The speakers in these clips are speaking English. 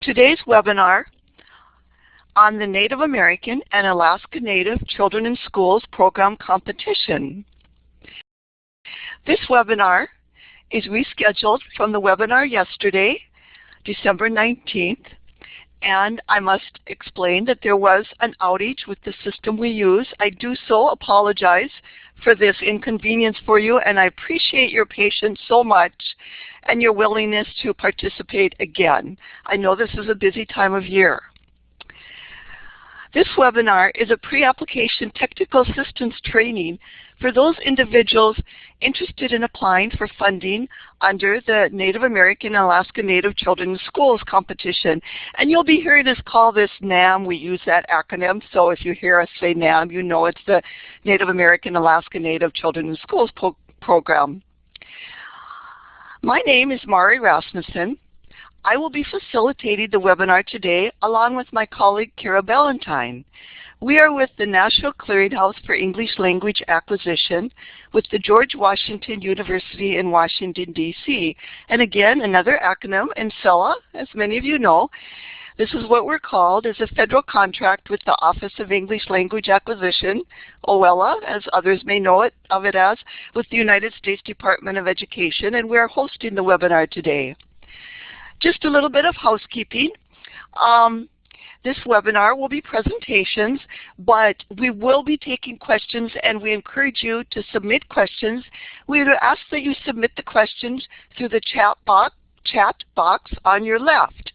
Today's webinar on the Native American and Alaska Native Children in Schools program competition. This webinar is rescheduled from the webinar yesterday, December 19th, and I must explain that there was an outage with the system we use. I do so apologize for this inconvenience for you, and I appreciate your patience so much and your willingness to participate again. I know this is a busy time of year. This webinar is a pre-application technical assistance training for those individuals interested in applying for funding under the Native American and Alaska Native Children in Schools competition. And you'll be hearing us call this NAM. We use that acronym, so if you hear us say NAM, you know it's the Native American Alaska Native Children in Schools program. My name is Mari Rasmussen. I will be facilitating the webinar today along with my colleague Kara Ballantyne. We are with the National Clearinghouse for English Language Acquisition with the George Washington University in Washington, D.C. And again, another acronym, NCELA, as many of you know. This is what we're called as a federal contract with the Office of English Language Acquisition, OELA, as others may know it as, with the United States Department of Education, and we are hosting the webinar today. Just a little bit of housekeeping. This webinar will be presentations, but we will be taking questions, and we encourage you to submit questions. We would ask that you submit the questions through the chat box on your left.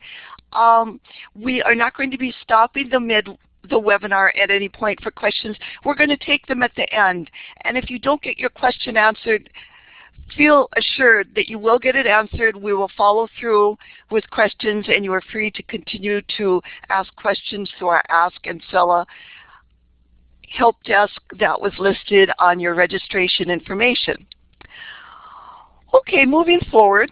We are not going to be stopping the webinar at any point for questions. We're going to take them at the end. And if you don't get your question answered, feel assured that you will get it answered. We will follow through with questions, and you are free to continue to ask questions through our Ask NCELA help desk that was listed on your registration information. Okay, moving forward.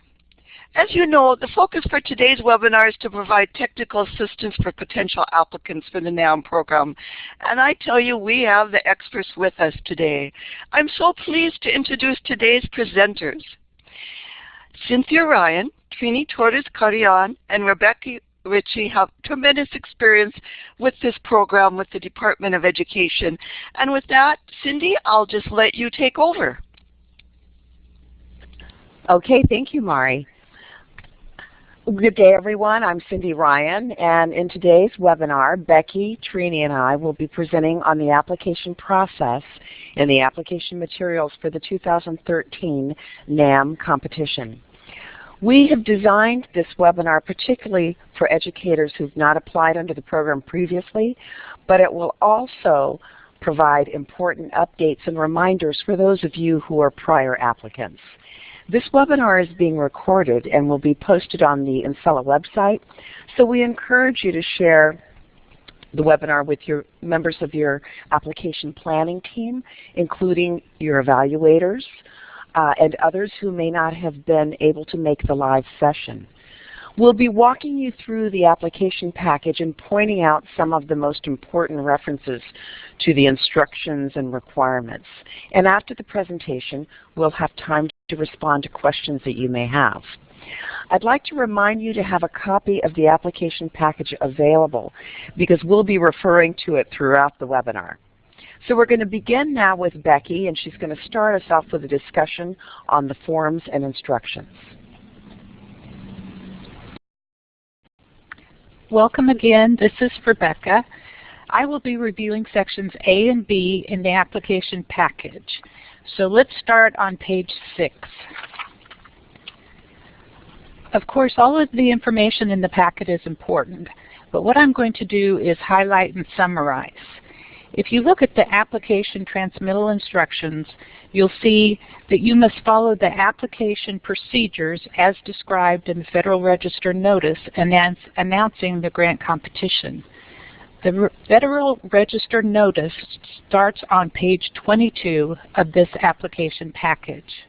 As you know, the focus for today's webinar is to provide technical assistance for potential applicants for the NAM program. And I tell you, we have the experts with us today. I'm so pleased to introduce today's presenters. Cynthia Ryan, Trini Torres-Carrion, and Rebecca Ritchie have tremendous experience with this program with the Department of Education. And with that, Cindy, I'll just let you take over. Okay, thank you, Mari. Good day, everyone. I'm Cindy Ryan, and in today's webinar, Becky, Trini, and I will be presenting on the application process and the application materials for the 2013 NAM competition. We have designed this webinar particularly for educators who've not applied under the program previously, but it will also provide important updates and reminders for those of you who are prior applicants. This webinar is being recorded and will be posted on the NCELA website, so we encourage you to share the webinar with your members of your application planning team, including your evaluators and others who may not have been able to make the live session. We'll be walking you through the application package and pointing out some of the most important references to the instructions and requirements. And after the presentation, we'll have time to respond to questions that you may have. I'd like to remind you to have a copy of the application package available because we'll be referring to it throughout the webinar. So we're going to begin now with Becky, and she's going to start us off with a discussion on the forms and instructions. Welcome again. This is Rebecca. I will be reviewing sections A and B in the application package. So let's start on page 6. Of course, all of the information in the packet is important, but what I'm going to do is highlight and summarize. If you look at the application transmittal instructions, you'll see that you must follow the application procedures as described in the Federal Register notice announcing the grant competition. The Federal Register notice starts on page 22 of this application package.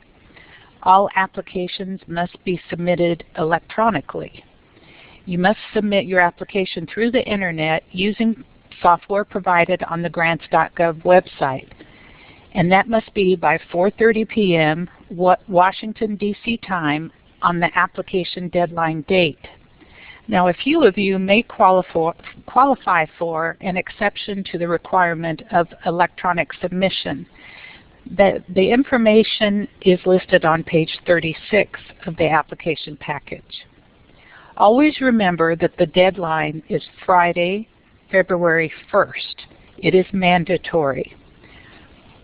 All applications must be submitted electronically. You must submit your application through the internet using software provided on the grants.gov website. And that must be by 4:30 p.m. Washington, D.C. time on the application deadline date. Now, a few of you may qualify for an exception to the requirement of electronic submission. The information is listed on page 36 of the application package. Always remember that the deadline is Friday, February 1st. It is mandatory.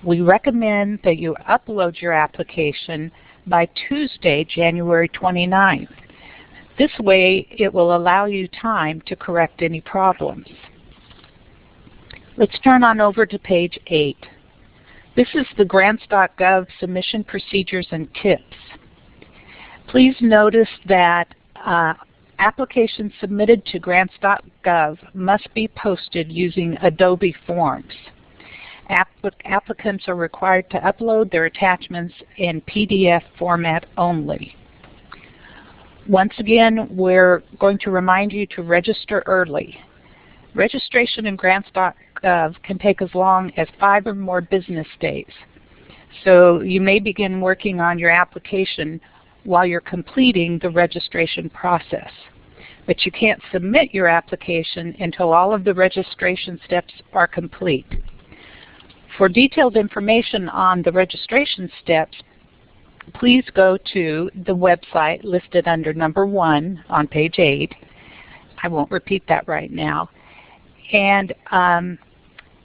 We recommend that you upload your application by Tuesday, January 29th. This way, it will allow you time to correct any problems. Let's turn on over to page 8. This is the grants.gov submission procedures and tips. Please notice that applications submitted to grants.gov must be posted using Adobe Forms. Applicants are required to upload their attachments in PDF format only. Once again, we're going to remind you to register early. Registration in grants.gov can take as long as 5 or more business days. So you may begin working on your application while you're completing the registration process. But you can't submit your application until all of the registration steps are complete. For detailed information on the registration steps, please go to the website listed under number 1 on page 8. I won't repeat that right now. And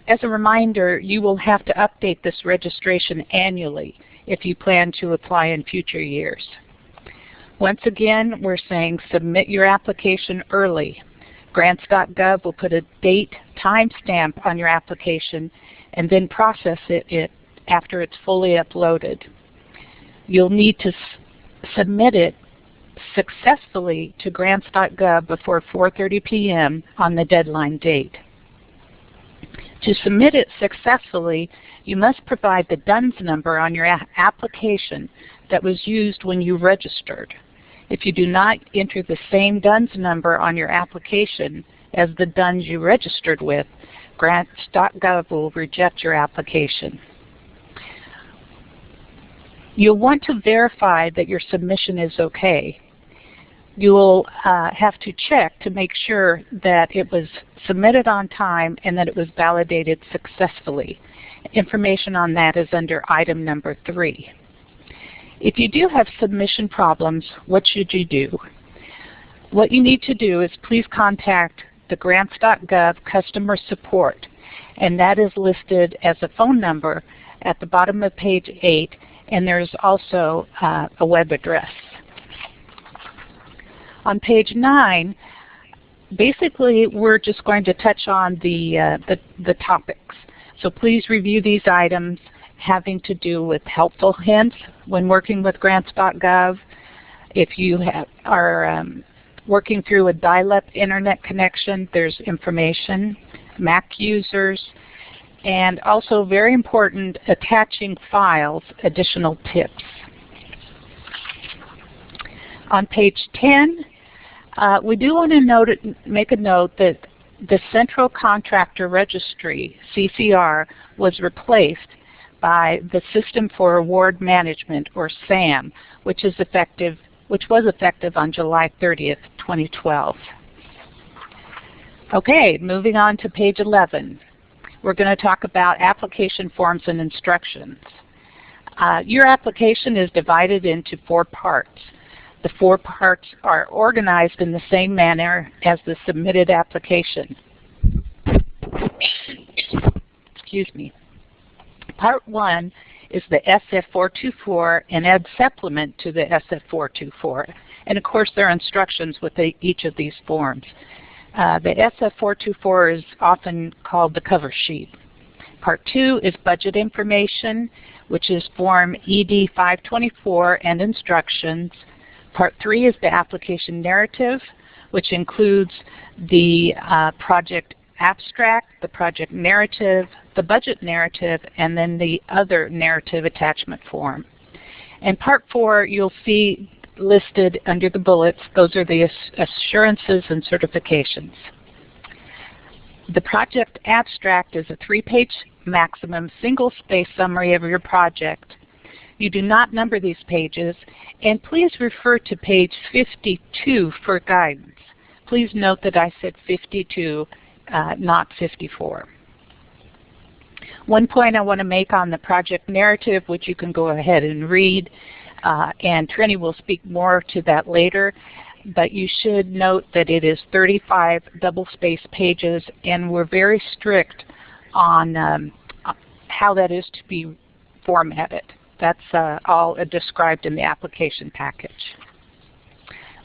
as a reminder, you will have to update this registration annually if you plan to apply in future years. Once again, we're saying submit your application early. Grants.gov will put a date timestamp on your application and then process it after it's fully uploaded. You'll need to submit it successfully to grants.gov before 4:30 p.m. on the deadline date. To submit it successfully, you must provide the DUNS number on your application that was used when you registered. If you do not enter the same DUNS number on your application as the DUNS you registered with, grants.gov will reject your application. You'll want to verify that your submission is okay. You will have to check to make sure that it was submitted on time and that it was validated successfully. Information on that is under item number 3. If you do have submission problems, what should you do? What you need to do is please contact the grants.gov customer support, and that is listed as a phone number at the bottom of page 8, and there's also a web address. On page 9, basically we're just going to touch on the topics. So please review these items having to do with helpful hints when working with grants.gov. If you are working through a dial-up internet connection, there's information, Mac users, and also very important, attaching files, additional tips. On page 10, we do want to make a note that the Central Contractor Registry, CCR, was replaced by the System for Award Management, or SAM, which was effective on July 30th, 2012. Okay, moving on to page 11. We're going to talk about application forms and instructions. Your application is divided into 4 parts. The 4 parts are organized in the same manner as the submitted application. Excuse me. Part 1 is the SF424 and adds supplement to the SF424. And of course there are instructions with each of these forms. The SF424 is often called the cover sheet. Part 2 is budget information, which is form ED524 and instructions. Part 3 is the application narrative, which includes the project abstract, the project narrative, the budget narrative, and then the other narrative attachment form. And Part 4 you'll see listed under the bullets. Those are the assurances and certifications. The project abstract is a 3-page maximum single-space summary of your project. You do not number these pages, and please refer to page 52 for guidance. Please note that I said 52, not 54. One point I want to make on the project narrative, which you can go ahead and read, and Trini will speak more to that later, but you should note that it is 35 double-spaced pages, and we're very strict on how that is to be formatted. That's all described in the application package.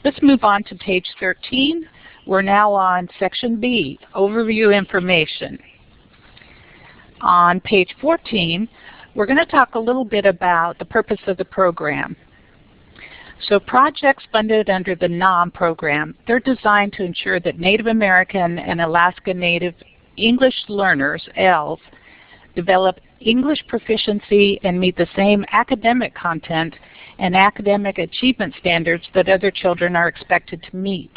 Let's move on to page 13. We're now on section B, overview information. On page 14, we're going to talk a little bit about the purpose of the program. So projects funded under the NOM program, they're designed to ensure that Native American and Alaska Native English learners, ELLs, develop English proficiency and meet the same academic content and academic achievement standards that other children are expected to meet.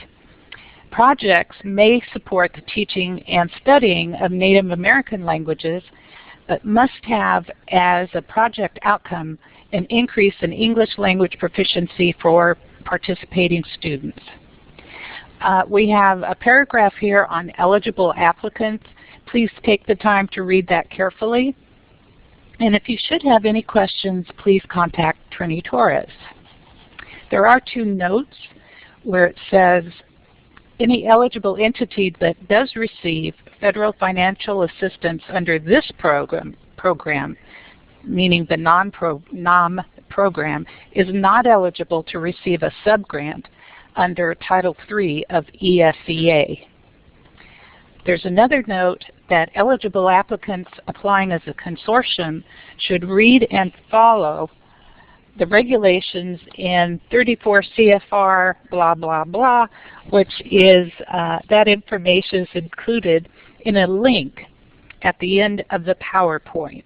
Projects may support the teaching and studying of Native American languages, but must have as a project outcome an increase in English language proficiency for participating students. We have a paragraph here on eligible applicants. Please take the time to read that carefully. And if you should have any questions, please contact Trini Torres. There are two notes where it says, any eligible entity that does receive federal financial assistance under this program, meaning the NOM program, is not eligible to receive a subgrant under Title III of ESEA. There's another note that eligible applicants applying as a consortium should read and follow the regulations in 34 CFR blah blah blah, which is that information is included in a link at the end of the PowerPoint.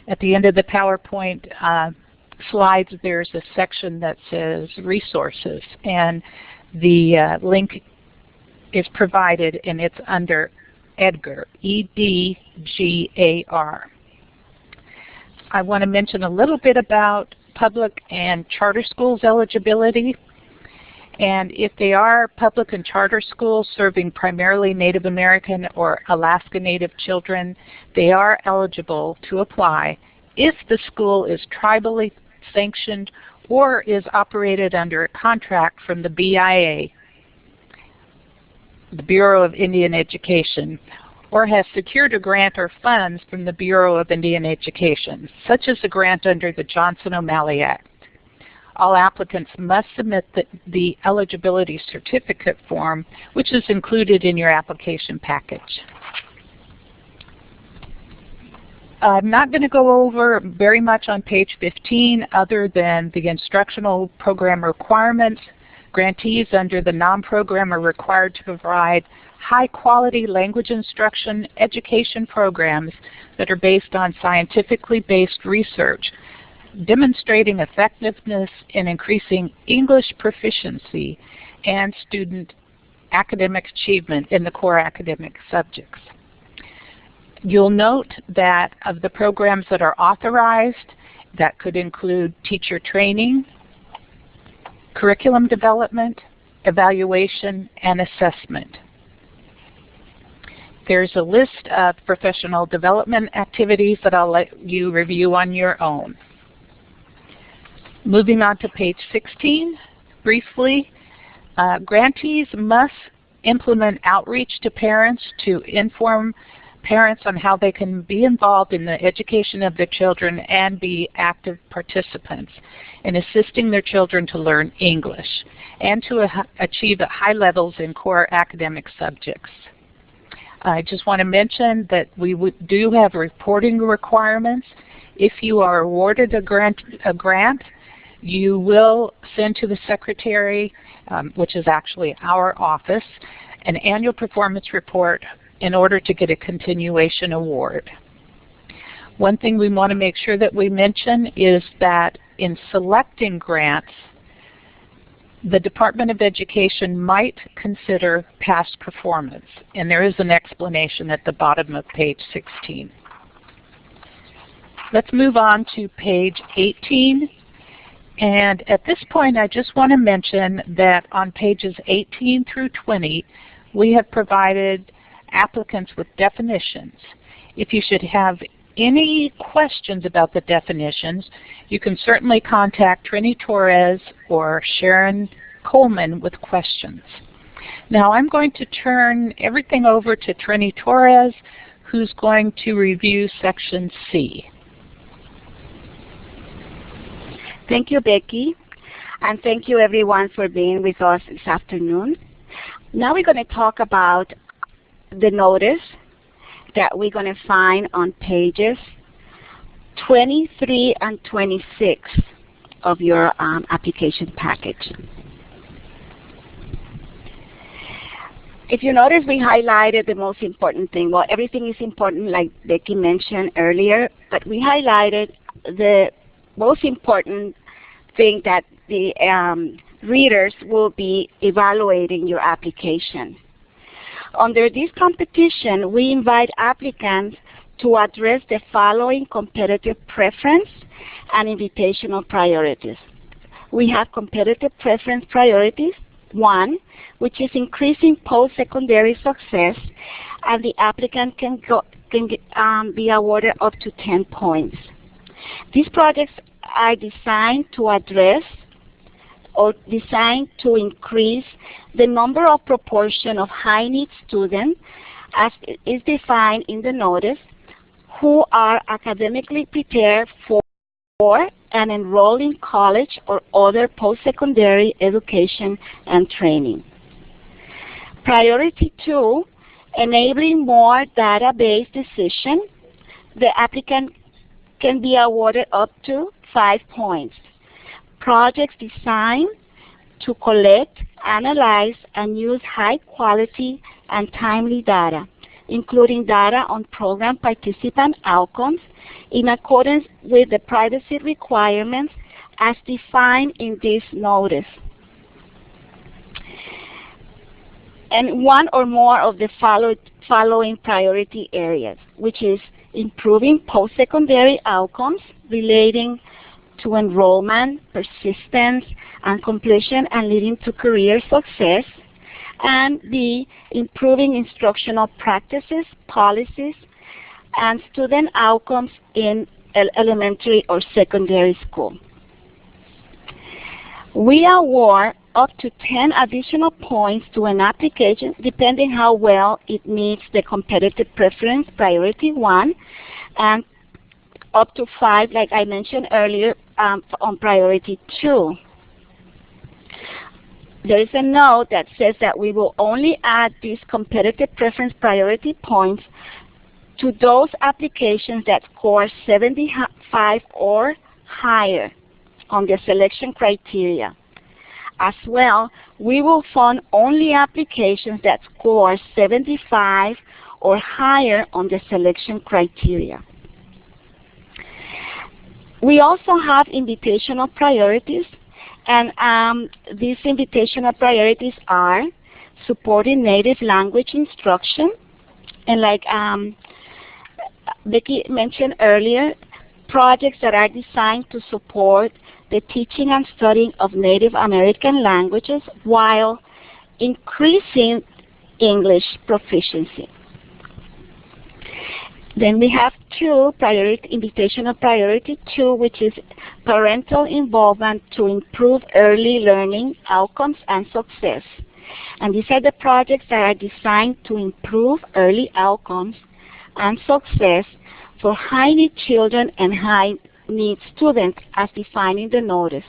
At the end of the PowerPoint slides, there's a section that says resources, and the link is provided, and it's under EDGAR, E-D-G-A-R. I want to mention a little bit about public and charter schools eligibility. And if they are public and charter schools serving primarily Native American or Alaska Native children, they are eligible to apply if the school is tribally sanctioned or is operated under a contract from the BIA, the Bureau of Indian Education, or has secured a grant or funds from the Bureau of Indian Education, such as a grant under the Johnson-O'Malley Act. All applicants must submit the eligibility certificate form, which is included in your application package. I'm not going to go over very much on page 15 other than the instructional program requirements. Grantees under the NOM program are required to provide high-quality language instruction education programs that are based on scientifically based research, demonstrating effectiveness in increasing English proficiency and student academic achievement in the core academic subjects. You'll note that of the programs that are authorized, that could include teacher training, curriculum development, evaluation, and assessment. There's a list of professional development activities that I'll let you review on your own. Moving on to page 16, briefly, grantees must implement outreach to parents to inform parents on how they can be involved in the education of their children and be active participants in assisting their children to learn English and to achieve at high levels in core academic subjects. I just want to mention that we do have reporting requirements. If you are awarded a grant, you will send to the Secretary, which is actually our office, an annual performance report in order to get a continuation award. One thing we want to make sure that we mention is that in selecting grants, the Department of Education might consider past performance, and there is an explanation at the bottom of page 16. Let's move on to page 18. And at this point, I just want to mention that on pages 18 through 20, we have provided applicants with definitions. If you should have any questions about the definitions, you can certainly contact Trini Torres or Sharon Coleman with questions. Now I'm going to turn everything over to Trini Torres, who's going to review section C. Thank you, Becky, and thank you everyone for being with us this afternoon. Now we're going to talk about the notice that we're going to find on pages 23 and 26 of your application package. If you notice, we highlighted the most important thing. Well, everything is important, like Becky mentioned earlier, but we highlighted the most important thing that the readers will be evaluating your application. Under this competition, we invite applicants to address the following competitive preference and invitational priorities. We have competitive preference priorities. 1, which is increasing post-secondary success, and the applicant can be awarded up to 10 points. These projects are designed to address or designed to increase the number of proportion of high-need students, as is defined in the notice, who are academically prepared for and enroll in college or other post-secondary education and training. Priority 2, enabling more database decision. The applicant can be awarded up to 5 points. Projects designed to collect, analyze, and use high quality and timely data, including data on program participant outcomes in accordance with the privacy requirements as defined in this notice. And one or more of the following priority areas, which is improving post-secondary outcomes relating to enrollment, persistence, and completion and leading to career success, and the improving instructional practices, policies, and student outcomes in elementary or secondary school. We award up to 10 additional points to an application depending how well it meets the competitive preference priority 1, and up to 5, like I mentioned earlier, on priority 2. There is a note that says that we will only add these competitive preference priority points to those applications that score 75 or higher on the selection criteria. As well, we will fund only applications that score 75 or higher on the selection criteria. We also have invitational priorities, and these invitational priorities are supporting native language instruction, and like Becky mentioned earlier, projects that are designed to support the teaching and studying of Native American languages while increasing English proficiency. Then we have invitational priority 2, which is parental involvement to improve early learning outcomes and success. And these are the projects that are designed to improve early outcomes and success for high-need children and high-need students as defined in the notice,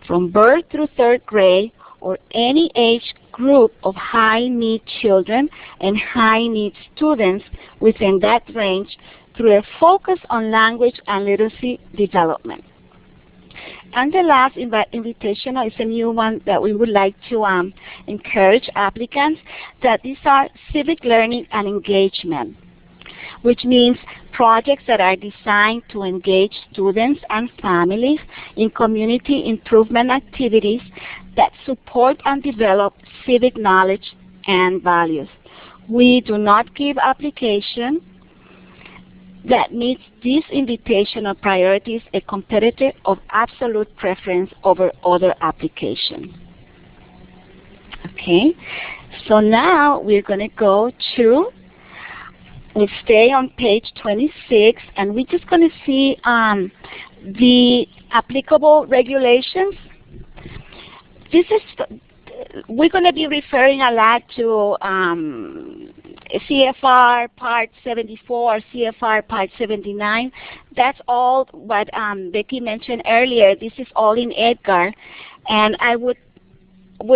from birth through 3rd grade, or any age group of high-need children and high-need students within that range, through a focus on language and literacy development. And the last invitational is a new one that we would like to encourage applicants, that these are civic learning and engagement, which means projects that are designed to engage students and families in community improvement activities that support and develop civic knowledge and values. We do not give application that meets these invitational priorities a competitor of absolute preference over other applications. Okay, so now we're going to go to, we stay on page 26, and we're just going to see the applicable regulations. This is, we're going to be referring a lot to CFR Part 74, CFR Part 79. That's all what Becky mentioned earlier. This is all in EDGAR, and I would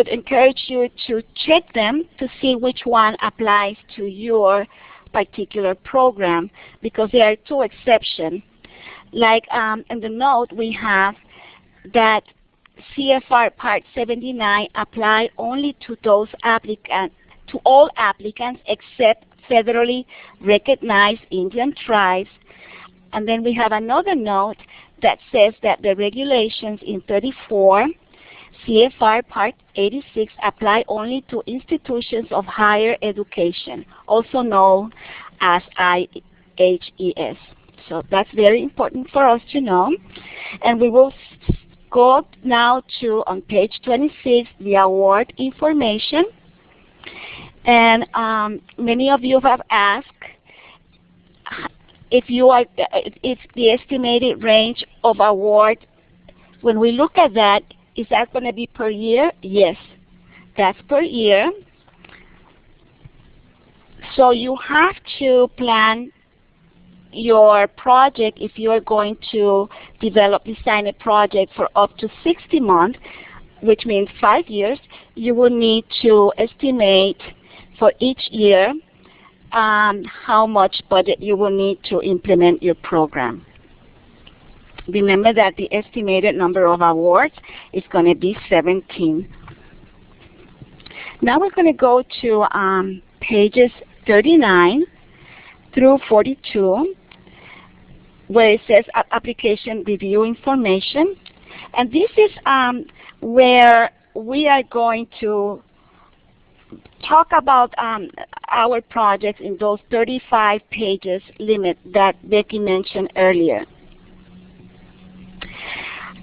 encourage you to check them to see which one applies to your particular program, because there are two exceptions. Like in the note we have that CFR Part 79 apply only to those applicants, to all applicants except federally recognized Indian tribes. And then we have another note that says that the regulations in 34 CFR Part 86 apply only to institutions of higher education, also known as IHES. So that's very important for us to know. And we will go now to, on page 26, the award information. And many of you have asked if the estimated range of award, when we look at that, is that going to be per year? Yes, that's per year. So you have to plan your project. If you are going to design a project for up to 60 months, which means 5 years, you will need to estimate for each year how much budget you will need to implement your program. Remember that the estimated number of awards is going to be 17. Now we're going to go to pages 39 through 42, where it says application review information. And this is where we are going to talk about our projects in those 35 pages limit that Becky mentioned earlier.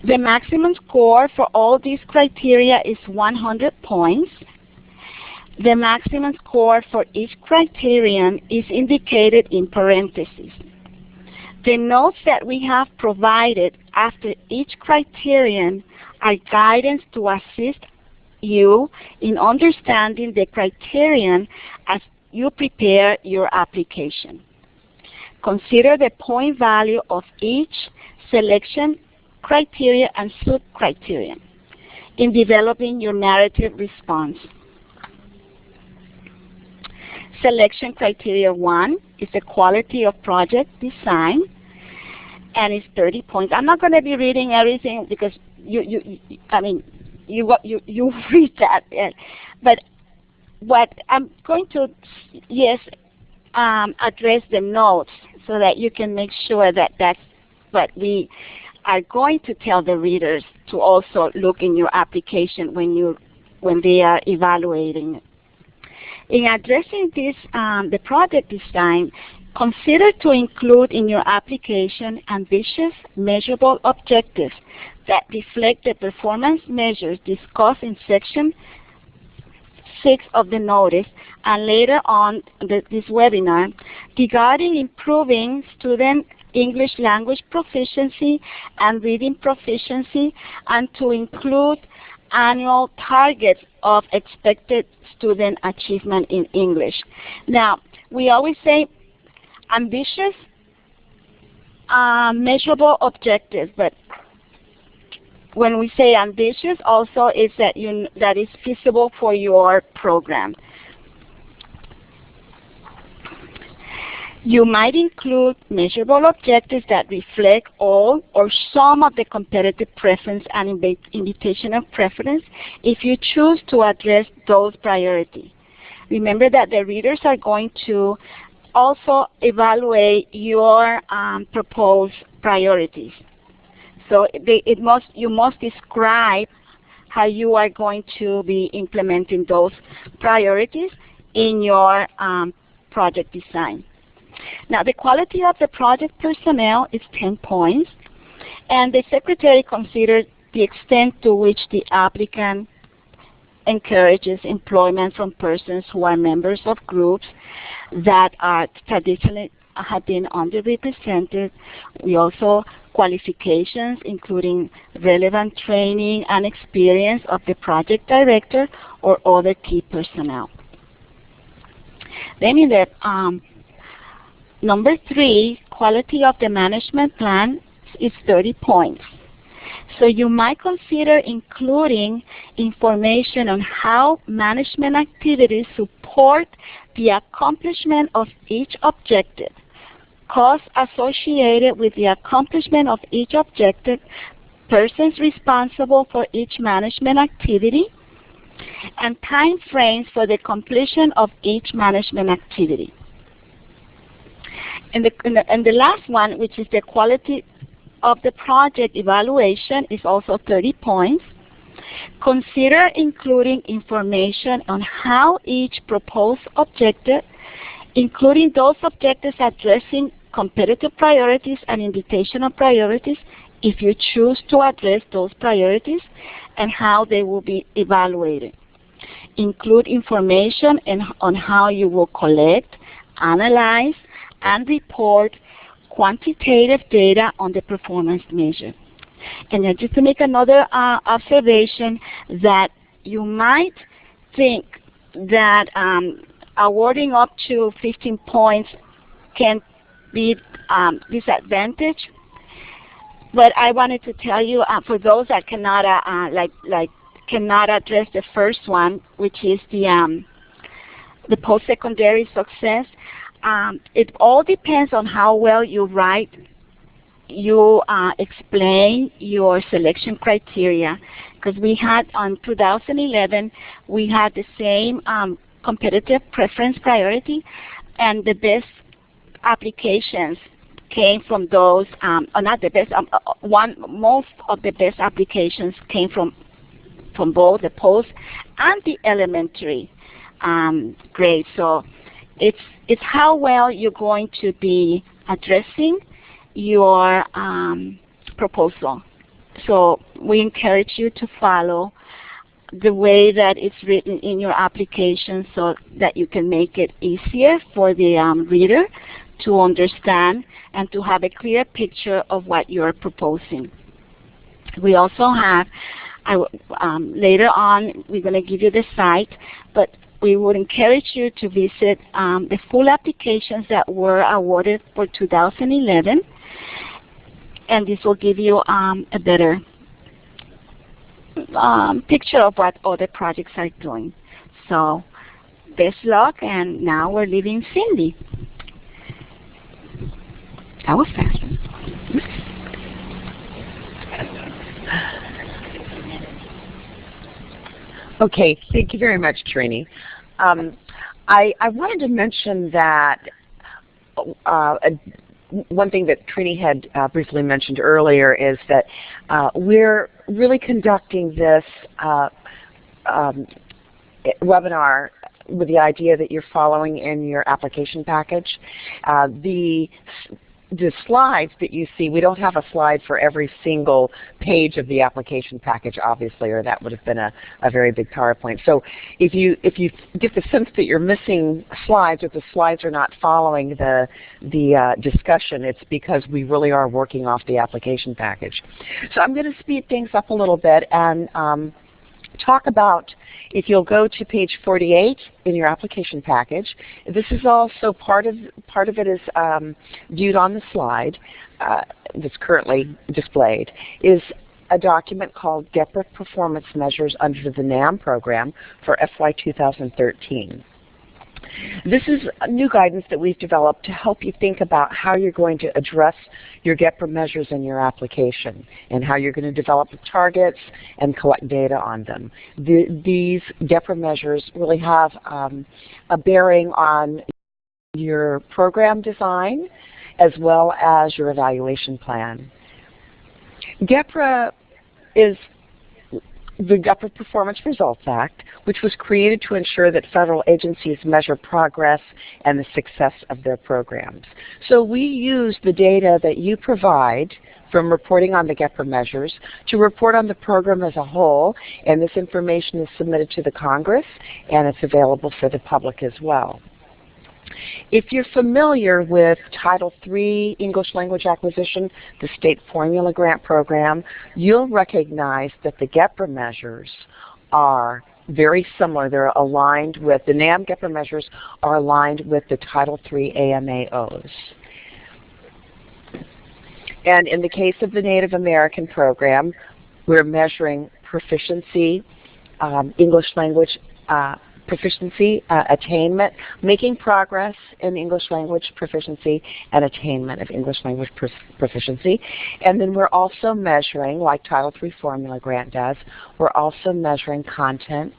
The maximum score for all these criteria is 100 points. The maximum score for each criterion is indicated in parentheses. The notes that we have provided after each criterion are guidance to assist you in understanding the criterion as you prepare your application. Consider the point value of each selection criteria and sub-criterion in developing your narrative response. Selection criteria 1 is the quality of project design, and it's 30 points. I'm not going to be reading everything because you read that. But what I'm going to, address the notes so that you can make sure that that's what we are going to tell the readers to also look in your application when they are evaluating it. In addressing this, the project design, consider to include in your application ambitious, measurable objectives that reflect the performance measures discussed in section 6 of the notice and later on this webinar regarding improving student English language proficiency and reading proficiency, and to include annual targets of expected student achievement in English. Now, we always say ambitious, measurable objectives, but when we say ambitious, also is that that is feasible for your program. You might include measurable objectives that reflect all or some of the competitive preference and invitational preference if you choose to address those priorities. Remember that the readers are going to also evaluate your proposed priorities. So you must describe how you are going to be implementing those priorities in your project design. Now, the quality of the project personnel is 10 points, and the Secretary considers the extent to which the applicant encourages employment from persons who are members of groups that are traditionally have been underrepresented. We also qualifications, including relevant training and experience of the project director or other key personnel. Then in the number 3, quality of the management plan is 30 points. So you might consider including information on how management activities support the accomplishment of each objective, costs associated with the accomplishment of each objective, persons responsible for each management activity, and time frames for the completion of each management activity. And the last one, which is the quality of the project evaluation, is also 30 points. Consider including information on how each proposed objective, including those objectives addressing competitive priorities and invitational priorities, if you choose to address those priorities, and how they will be evaluated. Include information on how you will collect, analyze, and report quantitative data on the performance measure. And then just to make another observation, that you might think that awarding up to 15 points can be disadvantaged, but I wanted to tell you for those that cannot cannot address the first one, which is the post-secondary success. It all depends on how well you write, you explain your selection criteria. Because we had, on 2011, we had the same competitive preference priority, and the best applications came from those, or not the best, most of the best applications came from both the post and the elementary grade. So it's how well you're going to be addressing your proposal. So we encourage you to follow the way that it's written in your application so that you can make it easier for the reader to understand and to have a clear picture of what you're proposing. We also have, later on, we're going to give you the site, but we would encourage you to visit the full applications that were awarded for 2011, and this will give you a better picture of what other projects are doing. So best luck, and now we're leaving Cindy. That was fast. Okay, thank you very much, Trini. I wanted to mention that one thing that Trini had briefly mentioned earlier is that we're really conducting this webinar with the idea that you're following in your application package. The slides that you see, we don't have a slide for every single page of the application package, obviously, or that would have been a very big PowerPoint. So if you get the sense that you're missing slides, or the slides are not following the discussion, it's because we really are working off the application package. So I'm going to speed things up a little bit and talk about, if you'll go to page 48 in your application package, this is also part of it is viewed on the slide that's currently displayed, is a document called GEPRA Performance Measures under the NAM program for FY 2013. This is a new guidance that we've developed to help you think about how you're going to address your GEPRA measures in your application and how you're going to develop the targets and collect data on them. These GEPRA measures really have a bearing on your program design as well as your evaluation plan. GEPRA is the GEPRA Performance Results Act, which was created to ensure that federal agencies measure progress and the success of their programs. So we use the data that you provide from reporting on the GEPRA measures to report on the program as a whole, and this information is submitted to the Congress, and it's available for the public as well. If you're familiar with Title III English Language Acquisition, the State Formula Grant Program, you'll recognize that the GEPRA measures are very similar. They're aligned with, the NAM GEPRA measures are aligned with the Title III AMAOs. And in the case of the Native American program, we're measuring proficiency, English language proficiency, attainment, making progress in English language proficiency and attainment of English language proficiency. And then we're also measuring, like Title III Formula Grant does, we're also measuring content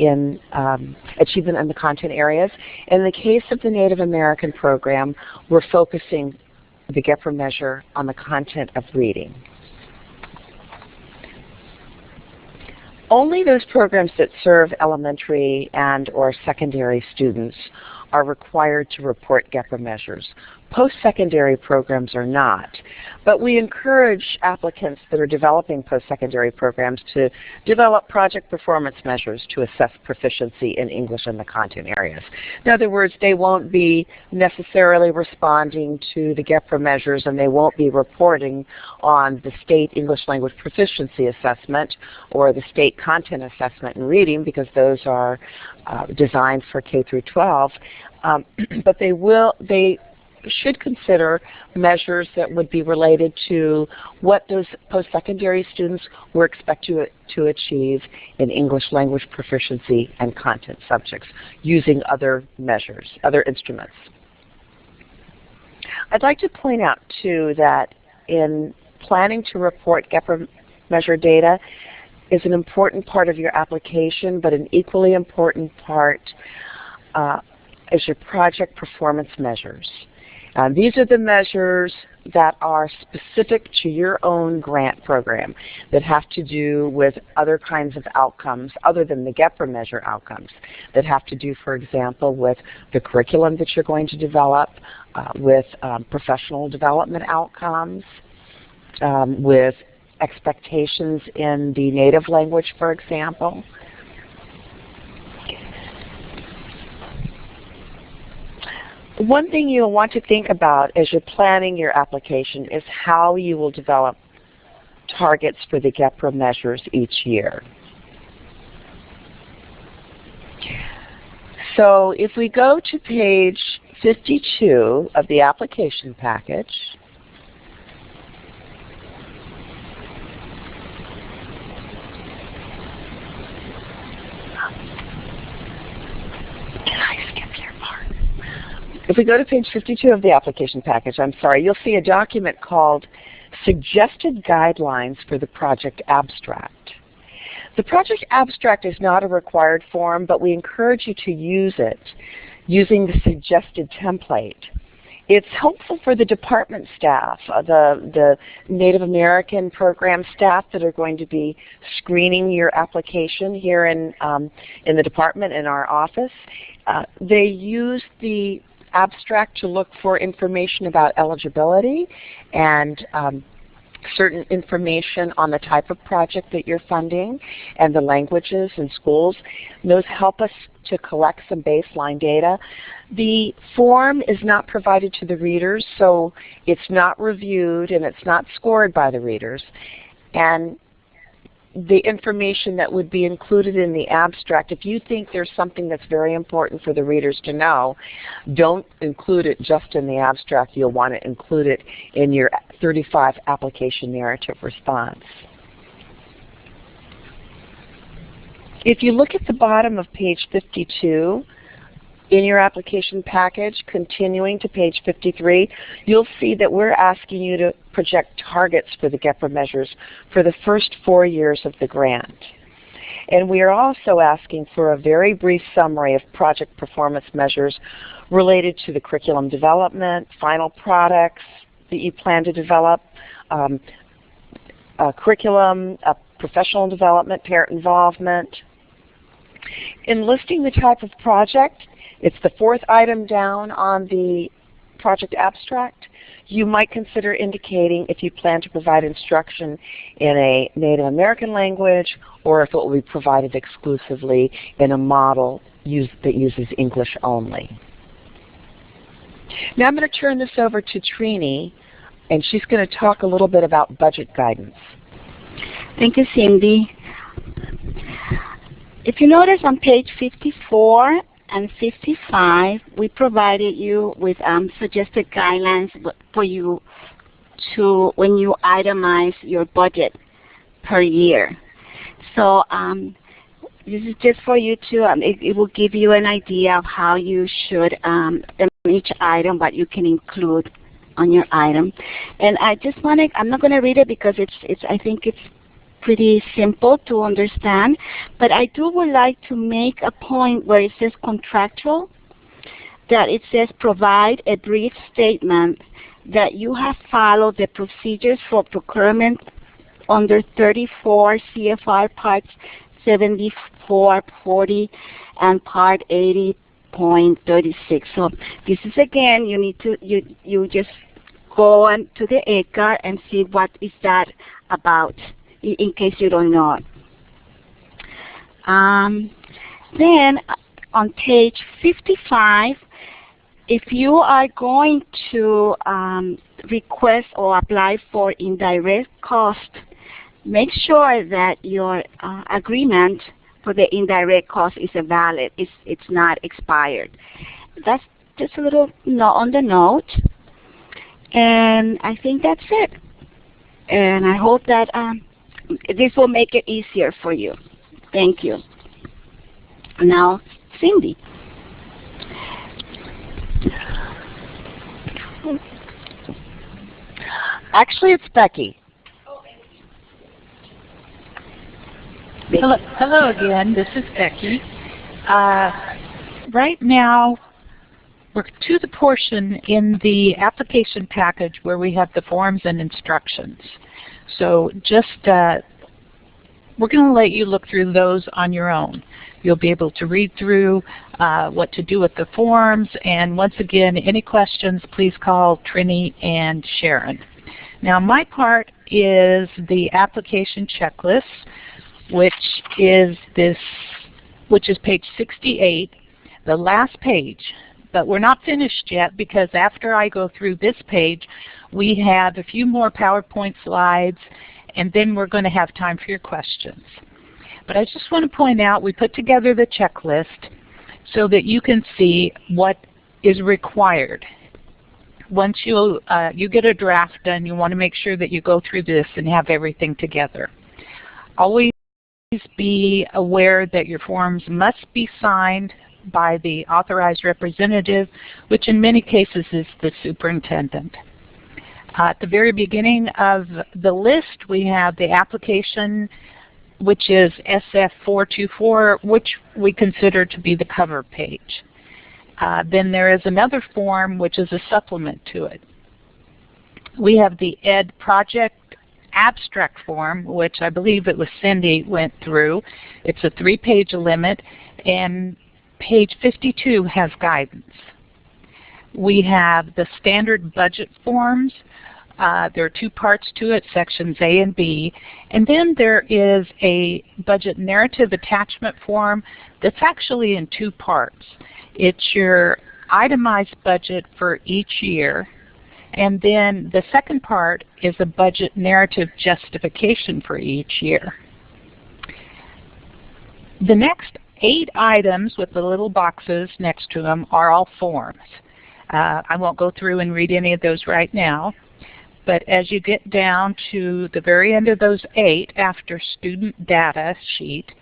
in achievement in the content areas. In the case of the Native American program, we're focusing the GEPRA measure on the content of reading. Only those programs that serve elementary and or secondary students are required to report GEPRA measures. Post-secondary programs are not, but we encourage applicants that are developing post-secondary programs to develop project performance measures to assess proficiency in English in the content areas. In other words, they won't be necessarily responding to the GEPRA measures, and they won't be reporting on the state English language proficiency assessment or the state content assessment in reading, because those are designed for K through 12. But they should consider measures that would be related to what those post-secondary students were expected to achieve in English language proficiency and content subjects using other measures, other instruments. I'd like to point out, too, that in planning to report GEPRA measure data is an important part of your application, but an equally important part is your project performance measures. These are the measures that are specific to your own grant program that have to do with other kinds of outcomes other than the GEPRA measure outcomes, that have to do, for example, with the curriculum that you're going to develop, with professional development outcomes, with expectations in the native language, for example. One thing you'll want to think about as you're planning your application is how you will develop targets for the GEPRA measures each year. So if we go to page 52 of the application package, if we go to page 52 of the application package, you'll see a document called Suggested Guidelines for the Project Abstract. The project abstract is not a required form, but we encourage you to use it using the suggested template. It's helpful for the department staff, the Native American program staff that are going to be screening your application here in the department, in our office. They use the abstract to look for information about eligibility and certain information on the type of project that you're funding and the languages and schools. And those help us to collect some baseline data. The form is not provided to the readers, so it's not reviewed and it's not scored by the readers. And the information that would be included in the abstract, if you think there's something that's very important for the readers to know, don't include it just in the abstract. You'll want to include it in your 35 application narrative response. If you look at the bottom of page 52 in your application package, continuing to page 53, you'll see that we're asking you to project targets for the GEPRA measures for the first 4 years of the grant. And we are also asking for a very brief summary of project performance measures related to the curriculum development, final products that you plan to develop, curriculum, professional development, parent involvement. In listing the type of project, it's the fourth item down on the project abstract. You might consider indicating if you plan to provide instruction in a Native American language or if it will be provided exclusively in a model that uses English only. Now I'm going to turn this over to Trini, and she's going to talk a little bit about budget guidance. Thank you, Cindy. If you notice on page 54 and 55, we provided you with suggested guidelines for you to when you itemize your budget per year. So this is just for you to, it will give you an idea of how you should, each item, what you can include on your item. And I just want to, I'm not going to read it because I think it's pretty simple to understand, but I would like to make a point where it says contractual, that it says provide a brief statement that you have followed the procedures for procurement under 34 CFR parts 7440 and part 80.36. So this is, again, you need to, you just go on to the ACAR and see what is that about, in case you don't know. Then on page 55, if you are going to request or apply for indirect cost, make sure that your agreement for the indirect cost is valid. It's not expired. That's just a little on the note. And I think that's it. And I hope that this will make it easier for you. Thank you. Now, Cindy. Actually, it's Becky. Hello again. This is Becky. Right now, we're to the portion in the application package where we have the forms and instructions. So just, we're going to let you look through those on your own. You'll be able to read through what to do with the forms, and once again, any questions, please call Trini and Sharon. Now, my part is the application checklist, which is page 68, the last page. But we're not finished yet, because after I go through this page, we have a few more PowerPoint slides, and then we're going to have time for your questions. But I just want to point out, we put together the checklist so that you can see what is required. Once you get a draft done, you want to make sure that you go through this and have everything together. Always be aware that your forms must be signed by the authorized representative, which in many cases is the superintendent. At the very beginning of the list, we have the application, which is SF424, which we consider to be the cover page. Then there is another form, which is a supplement to it. We have the ED project abstract form, which I believe it was Cindy went through. It's a 3-page limit, and page 52 has guidance. We have the standard budget forms. There are 2 parts to it, sections A and B. And then there is a budget narrative attachment form that's actually in 2 parts. It's your itemized budget for each year. And then the second part is a budget narrative justification for each year. The next 8 items with the little boxes next to them are all forms. I won't go through and read any of those right now, but as you get down to the very end of those 8, after student data sheet,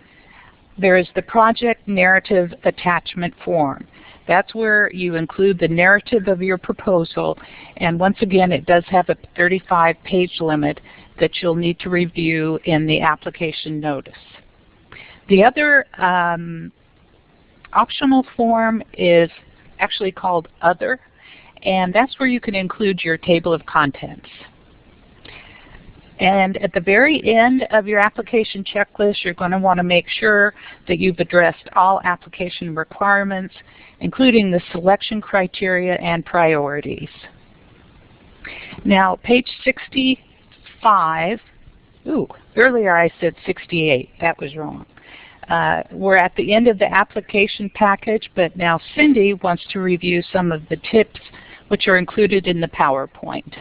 there is the project narrative attachment form. That's where you include the narrative of your proposal, and once again, it does have a 35-page limit that you'll need to review in the application notice. The other optional form is actually called Other, and that's where you can include your table of contents. And at the very end of your application checklist, you're going to want to make sure that you've addressed all application requirements, including the selection criteria and priorities. Now, page 65, earlier I said 68, that was wrong. We're at the end of the application package, but now Cindy wants to review some of the tips which are included in the PowerPoint.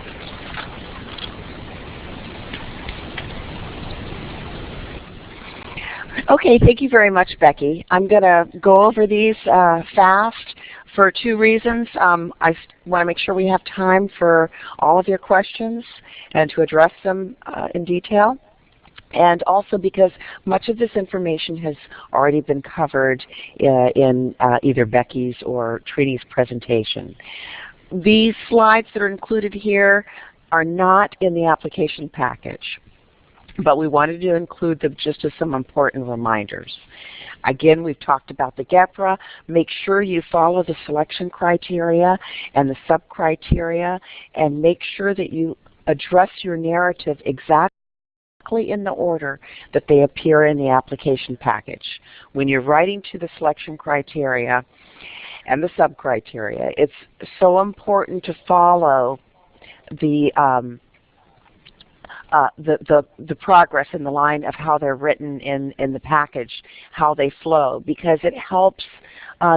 Okay, thank you very much, Becky. I'm going to go over these fast for two reasons. I want to make sure we have time for all of your questions and to address them in detail. And also because much of this information has already been covered in either Becky's or Trini's presentation. These slides that are included here are not in the application package, but we wanted to include them just as some important reminders. Again, we've talked about the GEPRA. Make sure you follow the selection criteria and the sub-criteria, and make sure that you address your narrative exactly in the order that they appear in the application package. When you're writing to the selection criteria and the sub-criteria, it's so important to follow the progress in the line of how they're written in the package, how they flow, because it helps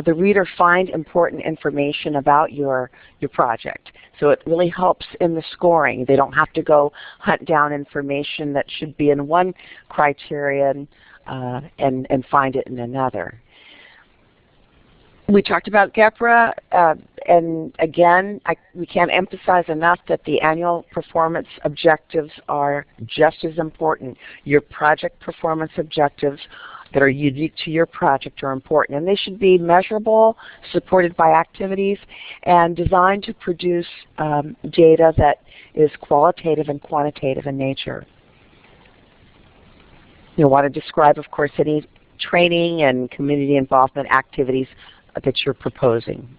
the reader find important information about your project. So it really helps in the scoring. They don't have to go hunt down information that should be in one criterion and find it in another. We talked about GEPRA, and again, we can't emphasize enough that the annual performance objectives are just as important. Your project performance objectives that are unique to your project are important, and they should be measurable, supported by activities, and designed to produce data that is qualitative and quantitative in nature. You'll want to describe, of course, any training and community involvement activities that you're proposing.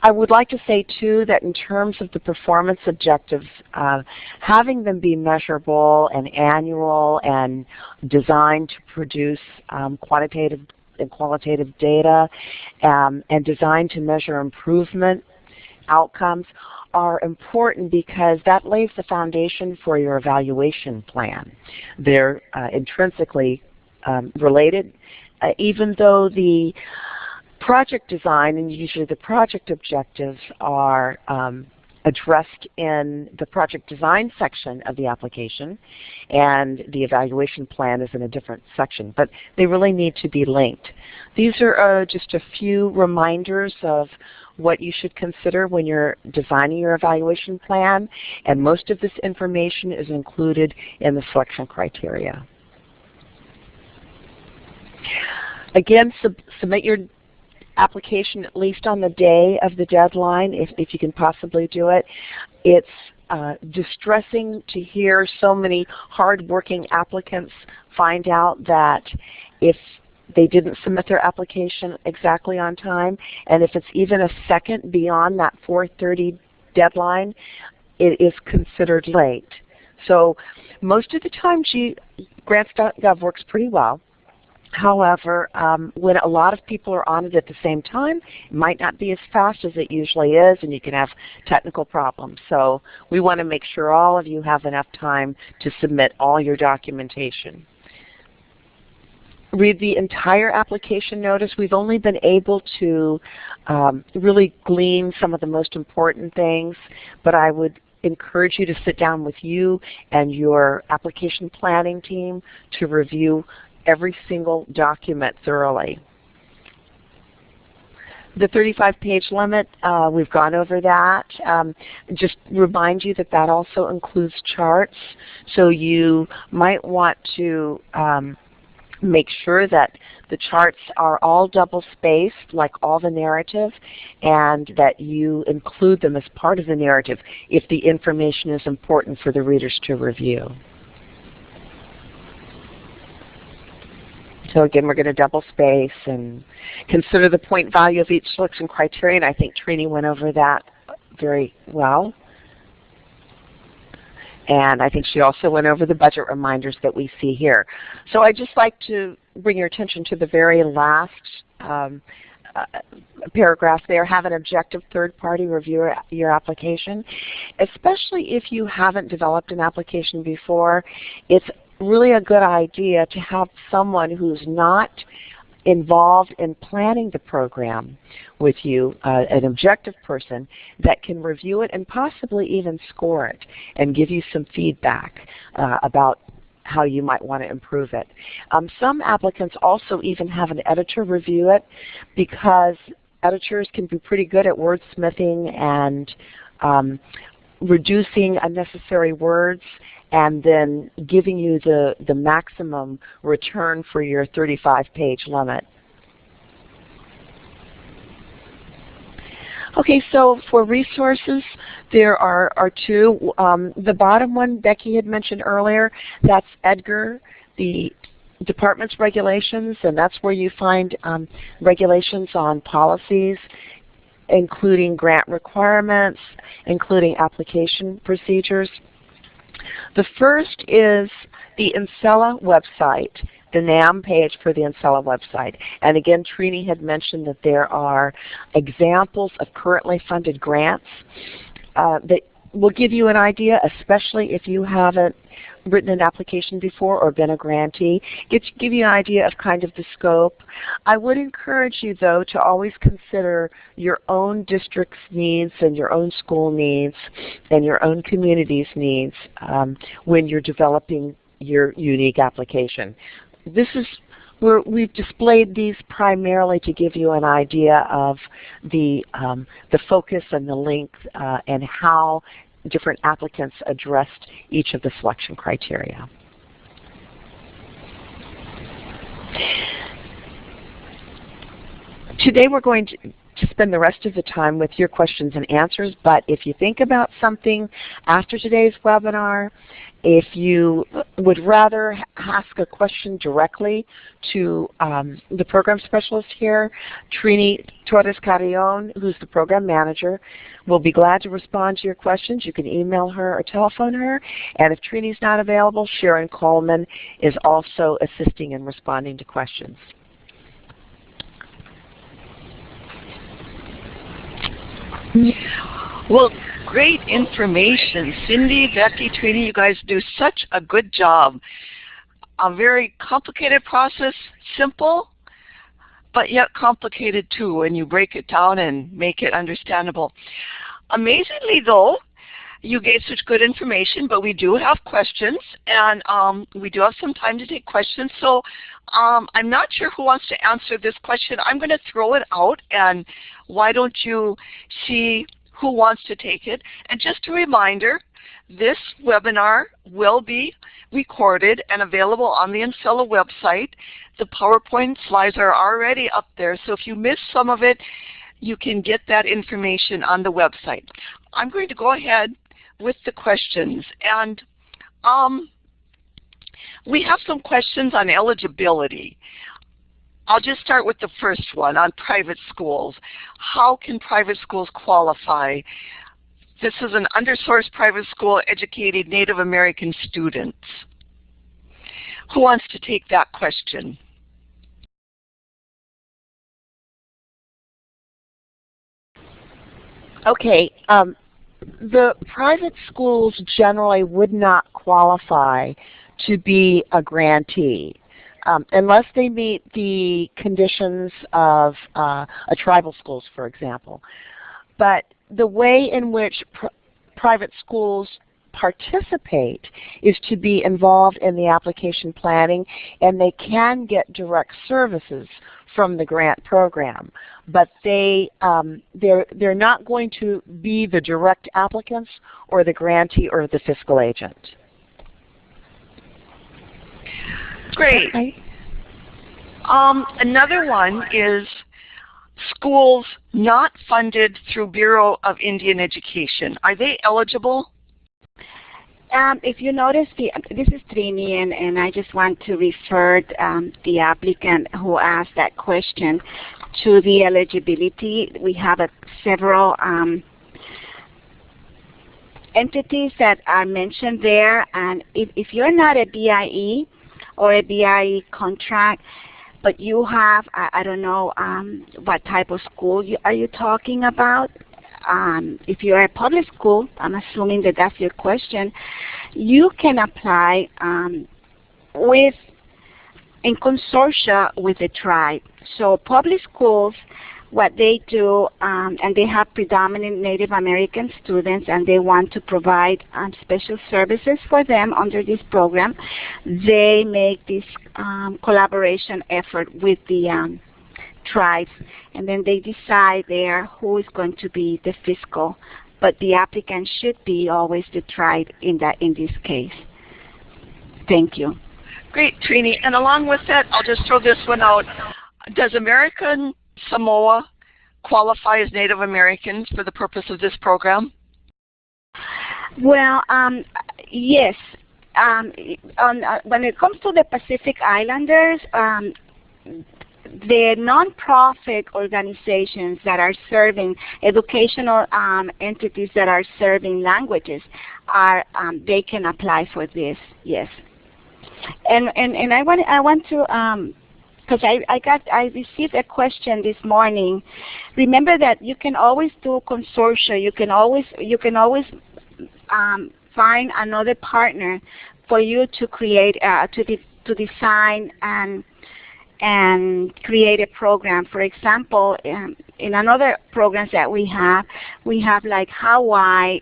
I would like to say, too, that in terms of the performance objectives, having them be measurable and annual and designed to produce quantitative and qualitative data and designed to measure improvement outcomes are important because that lays the foundation for your evaluation plan. They're intrinsically related, even though the project design and usually the project objectives are addressed in the project design section of the application, and the evaluation plan is in a different section, but they really need to be linked. These are just a few reminders of what you should consider when you're designing your evaluation plan, and most of this information is included in the selection criteria. Again, submit your application at least on the day of the deadline, if you can possibly do it. It's distressing to hear so many hard-working applicants find out that if they didn't submit their application exactly on time, and if it's even a second beyond that 4:30 deadline, it is considered late. So most of the time grants.gov works pretty well. However, when a lot of people are on it at the same time, it might not be as fast as it usually is, and you can have technical problems. So we want to make sure all of you have enough time to submit all your documentation. Read the entire application notice. We've only been able to really glean some of the most important things, but I would encourage you to sit down with you and your application planning team to review every single document thoroughly. The 35-page limit, we've gone over that. Just remind you that that also includes charts, so you might want to make sure that the charts are all double-spaced, like all the narrative, and that you include them as part of the narrative if the information is important for the readers to review. So again, we're going to double space and consider the point value of each selection criterion. I think Trini went over that very well. And I think she also went over the budget reminders that we see here. So I'd just like to bring your attention to the very last paragraph there. Have an objective third-party review your application. Especially if you haven't developed an application before, it's really a good idea to have someone who's not involved in planning the program with you, an objective person that can review it and possibly even score it and give you some feedback about how you might want to improve it. Some applicants also even have an editor review it, because editors can be pretty good at wordsmithing and reducing unnecessary words and then giving you the maximum return for your 35-page limit. Okay, so for resources, there are two. The bottom one Becky had mentioned earlier, that's EDGAR, the department's regulations, and that's where you find regulations on policies, including grant requirements, including application procedures. The first is the NCELA website, the NAM page for the NCELA website. And again, Trini had mentioned that there are examples of currently funded grants that will give you an idea, especially if you haven't written an application before or been a grantee. Give you an idea of kind of the scope. I would encourage you, though, to always consider your own district's needs and your own school needs and your own community's needs when you're developing your unique application. We've displayed these primarily to give you an idea of the focus and the length and how different applicants addressed each of the selection criteria. Today we're going to spend the rest of the time with your questions and answers, but if you think about something after today's webinar, if you would rather ask a question directly to the program specialist here, Trini Torres-Carrion, who's the program manager, will be glad to respond to your questions. You can email her or telephone her. And if Trini's not available, Sharon Coleman is also assisting in responding to questions. Well, great information. Cindy, Becky, Trini, you guys do such a good job. A very complicated process, simple, but yet complicated too when you break it down and make it understandable. Amazingly though, you gave such good information, but we do have questions, and we do have some time to take questions. So I'm not sure who wants to answer this question. I'm going to throw it out, and why don't you see who wants to take it. And just a reminder, this webinar will be recorded and available on the NCELA website. The PowerPoint slides are already up there, so if you missed some of it, you can get that information on the website. I'm going to go ahead with the questions. And we have some questions on eligibility. I'll just start with the first one on private schools. How can private schools qualify? This is an undersourced private school educating Native American students. Who wants to take that question? Okay. The private schools generally would not qualify to be a grantee unless they meet the conditions of a tribal schools, for example. But the way in which private schools participate is to be involved in the application planning, and they can get direct services from the grant program, but they're not going to be the direct applicants or the grantee or the fiscal agent. Great. Okay. Another one is schools not funded through Bureau of Indian Education. Are they eligible? If you notice, this is Trini, and I just want to refer the applicant who asked that question to the eligibility. We have several entities that are mentioned there, and if you're not a BIE or a BIE contract, but you have, I don't know what type of school are you talking about. If you're a public school, I'm assuming that that's your question, you can apply in consortia with the tribe. So public schools, what they do, and they have predominant Native American students, and they want to provide special services for them under this program, they make this collaboration effort with the tribes, and then they decide there who is going to be the fiscal, but the applicant should be always the tribe in this case. Thank you. Great, Trini. And along with that, I'll just throw this one out. Does American Samoa qualify as Native Americans for the purpose of this program? Well, yes. When it comes to the Pacific Islanders, the nonprofit organizations that are serving educational entities that are serving languages they can apply for this. Yes, and I want to because I received a question this morning. Remember that you can always do consortia. You can always find another partner for you to create to design and create a program. For example, in another programs that we have like Hawaii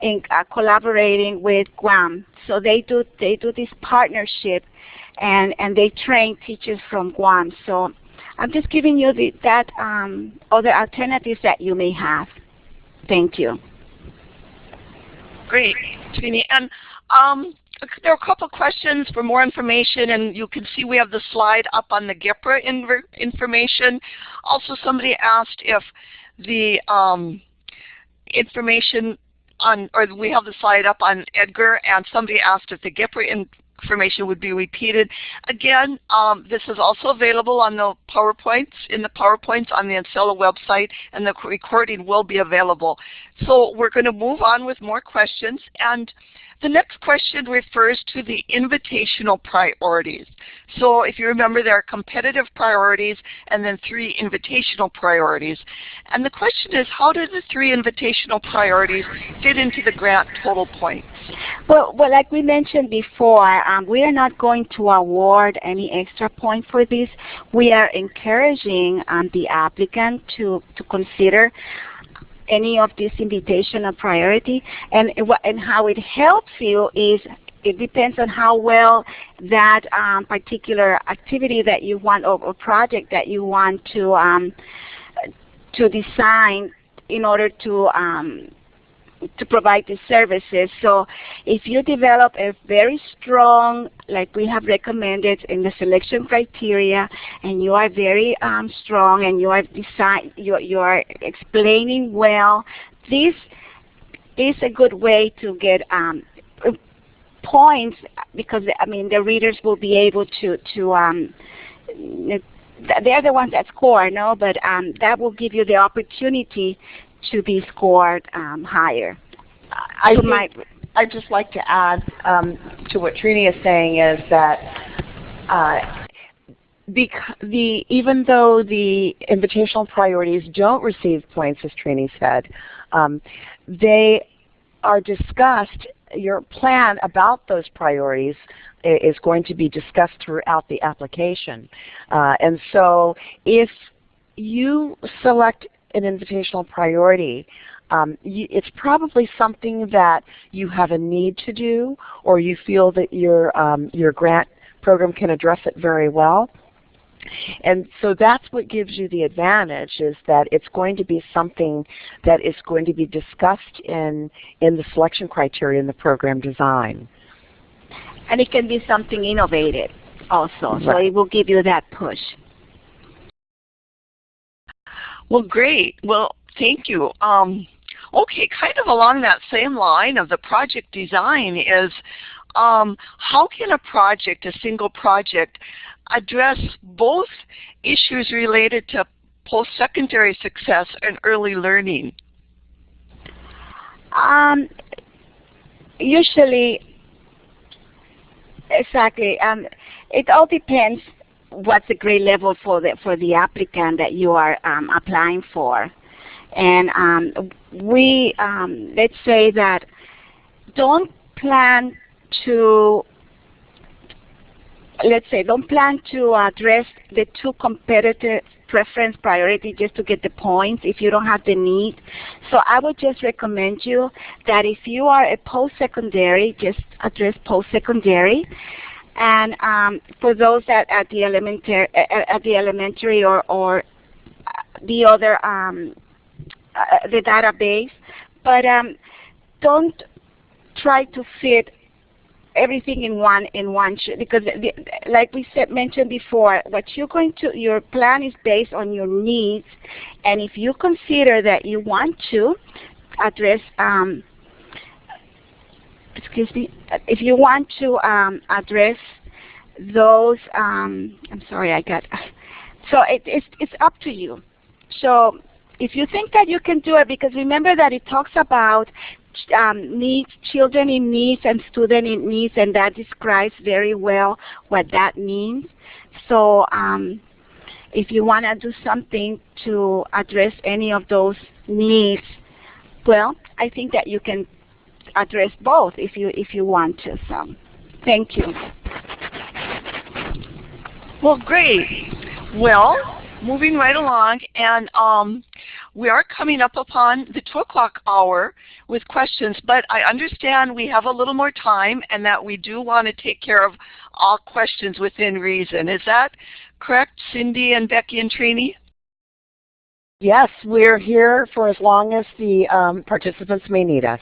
in collaborating with Guam. So they do this partnership, and they train teachers from Guam. So I'm just giving you that other alternatives that you may have. Thank you. Great, Trini. And there are a couple questions for more information, and you can see we have the slide up on the GIPRA information. Also, somebody asked if the information on, or we have the slide up on Edgar, and somebody asked if the GIPRA information would be repeated. Again, this is also available on the PowerPoints, on the Ancilla website, and the recording will be available. So we're going to move on with more questions, and the next question refers to the invitational priorities. So if you remember, there are competitive priorities and then 3 invitational priorities. And the question is, how do the 3 invitational priorities fit into the grant total points? Well, like we mentioned before, we are not going to award any extra point for this. We are encouraging the applicant to consider any of this invitational priority, and how it helps you is it depends on how well that particular activity that you want or project that you want to design in order to provide the services. So if you develop a very strong, like we have recommended in the selection criteria, and you are very strong, and you are explaining well, this is a good way to get points, because I mean the readers will be able to they're the ones that score, no? But that will give you the opportunity to be scored higher. I'd just like to add to what Trini is saying is that even though the invitational priorities don't receive points, as Trini said, they are discussed. Your plan about those priorities is going to be discussed throughout the application. And so if you select an invitational priority, it's probably something that you have a need to do, or you feel that your grant program can address it very well. And so that's what gives you the advantage, is that it's going to be something that is going to be discussed in the selection criteria in the program design. And it can be something innovative also, so right. It will give you that push. Well, great. Well, thank you. Okay, kind of along that same line of the project design is how can a project, a single project, address both issues related to post-secondary success and early learning? Usually, exactly. It all depends what's the grade level for the applicant that you are applying for. And let's say that don't plan to address the two competitive preference priority just to get the points if you don't have the need. So I would just recommend you that if you are a post-secondary, just address post-secondary. And for those that at the elementary or the other the database, but don't try to fit everything in one because like we mentioned before, your plan is based on your needs, and if you consider that you want to address if you want to address those so it's up to you. So if you think that you can do it, because remember that it talks about needs, children in needs and student in needs, and that describes very well what that means. So if you want to do something to address any of those needs, well, I think that you can address both if you want to. So thank you. Well, great. Well, moving right along, and we are coming up upon the 2 o'clock hour with questions, but I understand we have a little more time and that we do want to take care of all questions within reason. Is that correct, Cindy and Becky and Trini? Yes, we're here for as long as the participants may need us.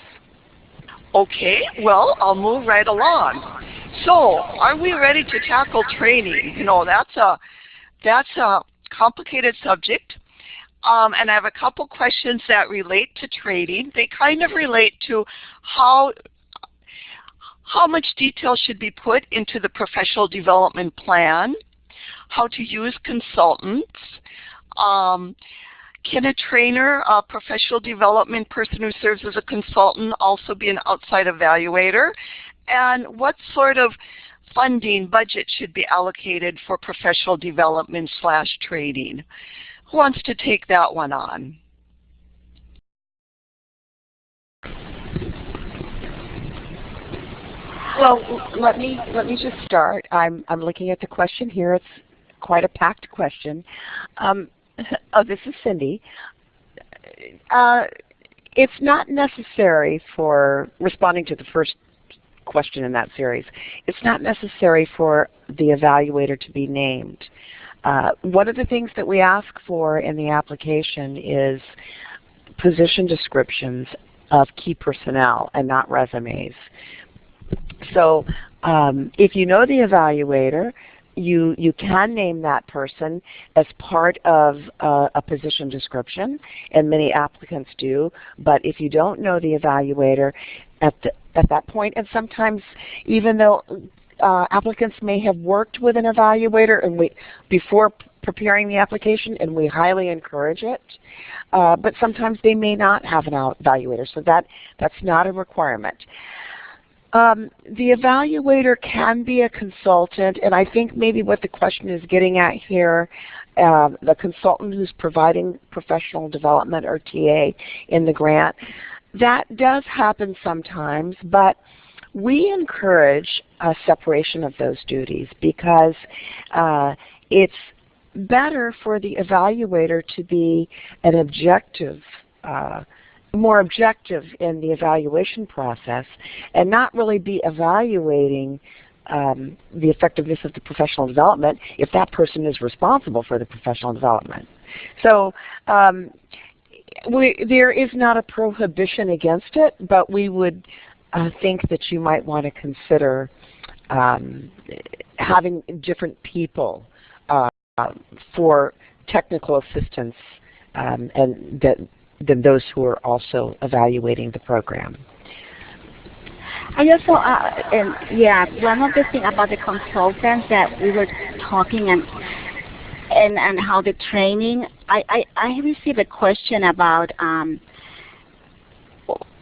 Okay, well, I'll move right along. So, are we ready to tackle training? You know, that's a complicated subject. And I have a couple questions that relate to training. They kind of relate to how much detail should be put into the professional development plan, how to use consultants, can a trainer, a professional development person who serves as a consultant, also be an outside evaluator, and what sort of funding budget should be allocated for professional development / training? Who wants to take that one on? Well, let me just start. I'm looking at the question here. It's quite a packed question. Oh, this is Cindy. It's not necessary for responding to the first question in that series. It's not necessary for the evaluator to be named. One of the things that we ask for in the application is position descriptions of key personnel and not resumes. So if you know the evaluator, you can name that person as part of a position description, and many applicants do. But if you don't know the evaluator at that point, and sometimes even though applicants may have worked with an evaluator and before preparing the application, and we highly encourage it, but sometimes they may not have an evaluator, so that's not a requirement. The evaluator can be a consultant, and I think maybe what the question is getting at here, the consultant who's providing professional development or TA in the grant, that does happen sometimes, but we encourage a separation of those duties because it's better for the evaluator to be an objective, more objective in the evaluation process and not really be evaluating the effectiveness of the professional development if that person is responsible for the professional development. So there is not a prohibition against it, but we would think that you might want to consider having different people for technical assistance and that than those who are also evaluating the program. I also, yeah, one of the things about the consultants that we were talking and how the training, I received a question about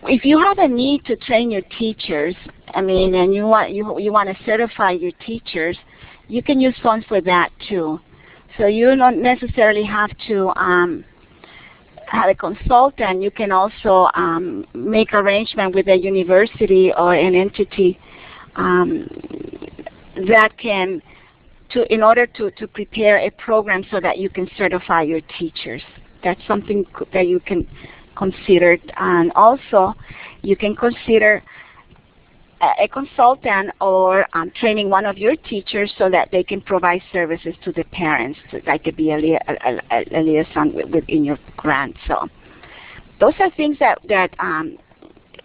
if you have a need to train your teachers, I mean, and you want to certify your teachers, you can use funds for that too. So you don't necessarily have to have a consultant. You can also make arrangement with a university or an entity that can, in order to prepare a program so that you can certify your teachers. That's something that you can consider. And also, you can consider a consultant or training one of your teachers so that they can provide services to the parents, like to be a liaison within your grant. So those are things that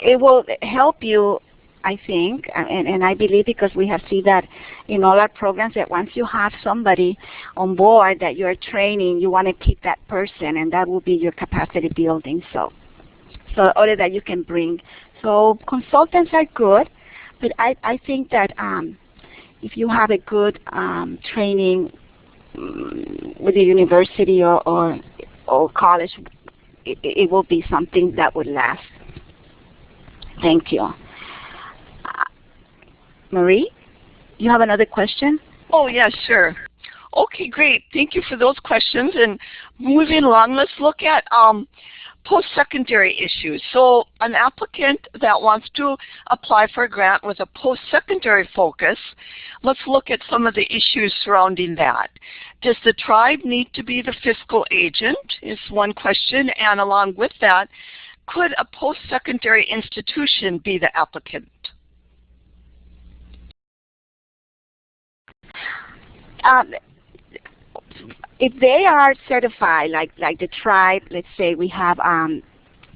it will help you, I think, and I believe, because we have seen that in all our programs, that once you have somebody on board that you're training, you want to keep that person, and that will be your capacity building. So order that you can bring. So consultants are good. But I think that if you have a good training with a university or college, it will be something that would last. Thank you. Marie, you have another question? Oh, yeah, sure. Okay, great. Thank you for those questions. And moving along, let's look at post-secondary issues. So an applicant that wants to apply for a grant with a post-secondary focus, let's look at some of the issues surrounding that. Does the tribe need to be the fiscal agent is one question, and along with that, could a post-secondary institution be the applicant? If they are certified, like the tribe, let's say we have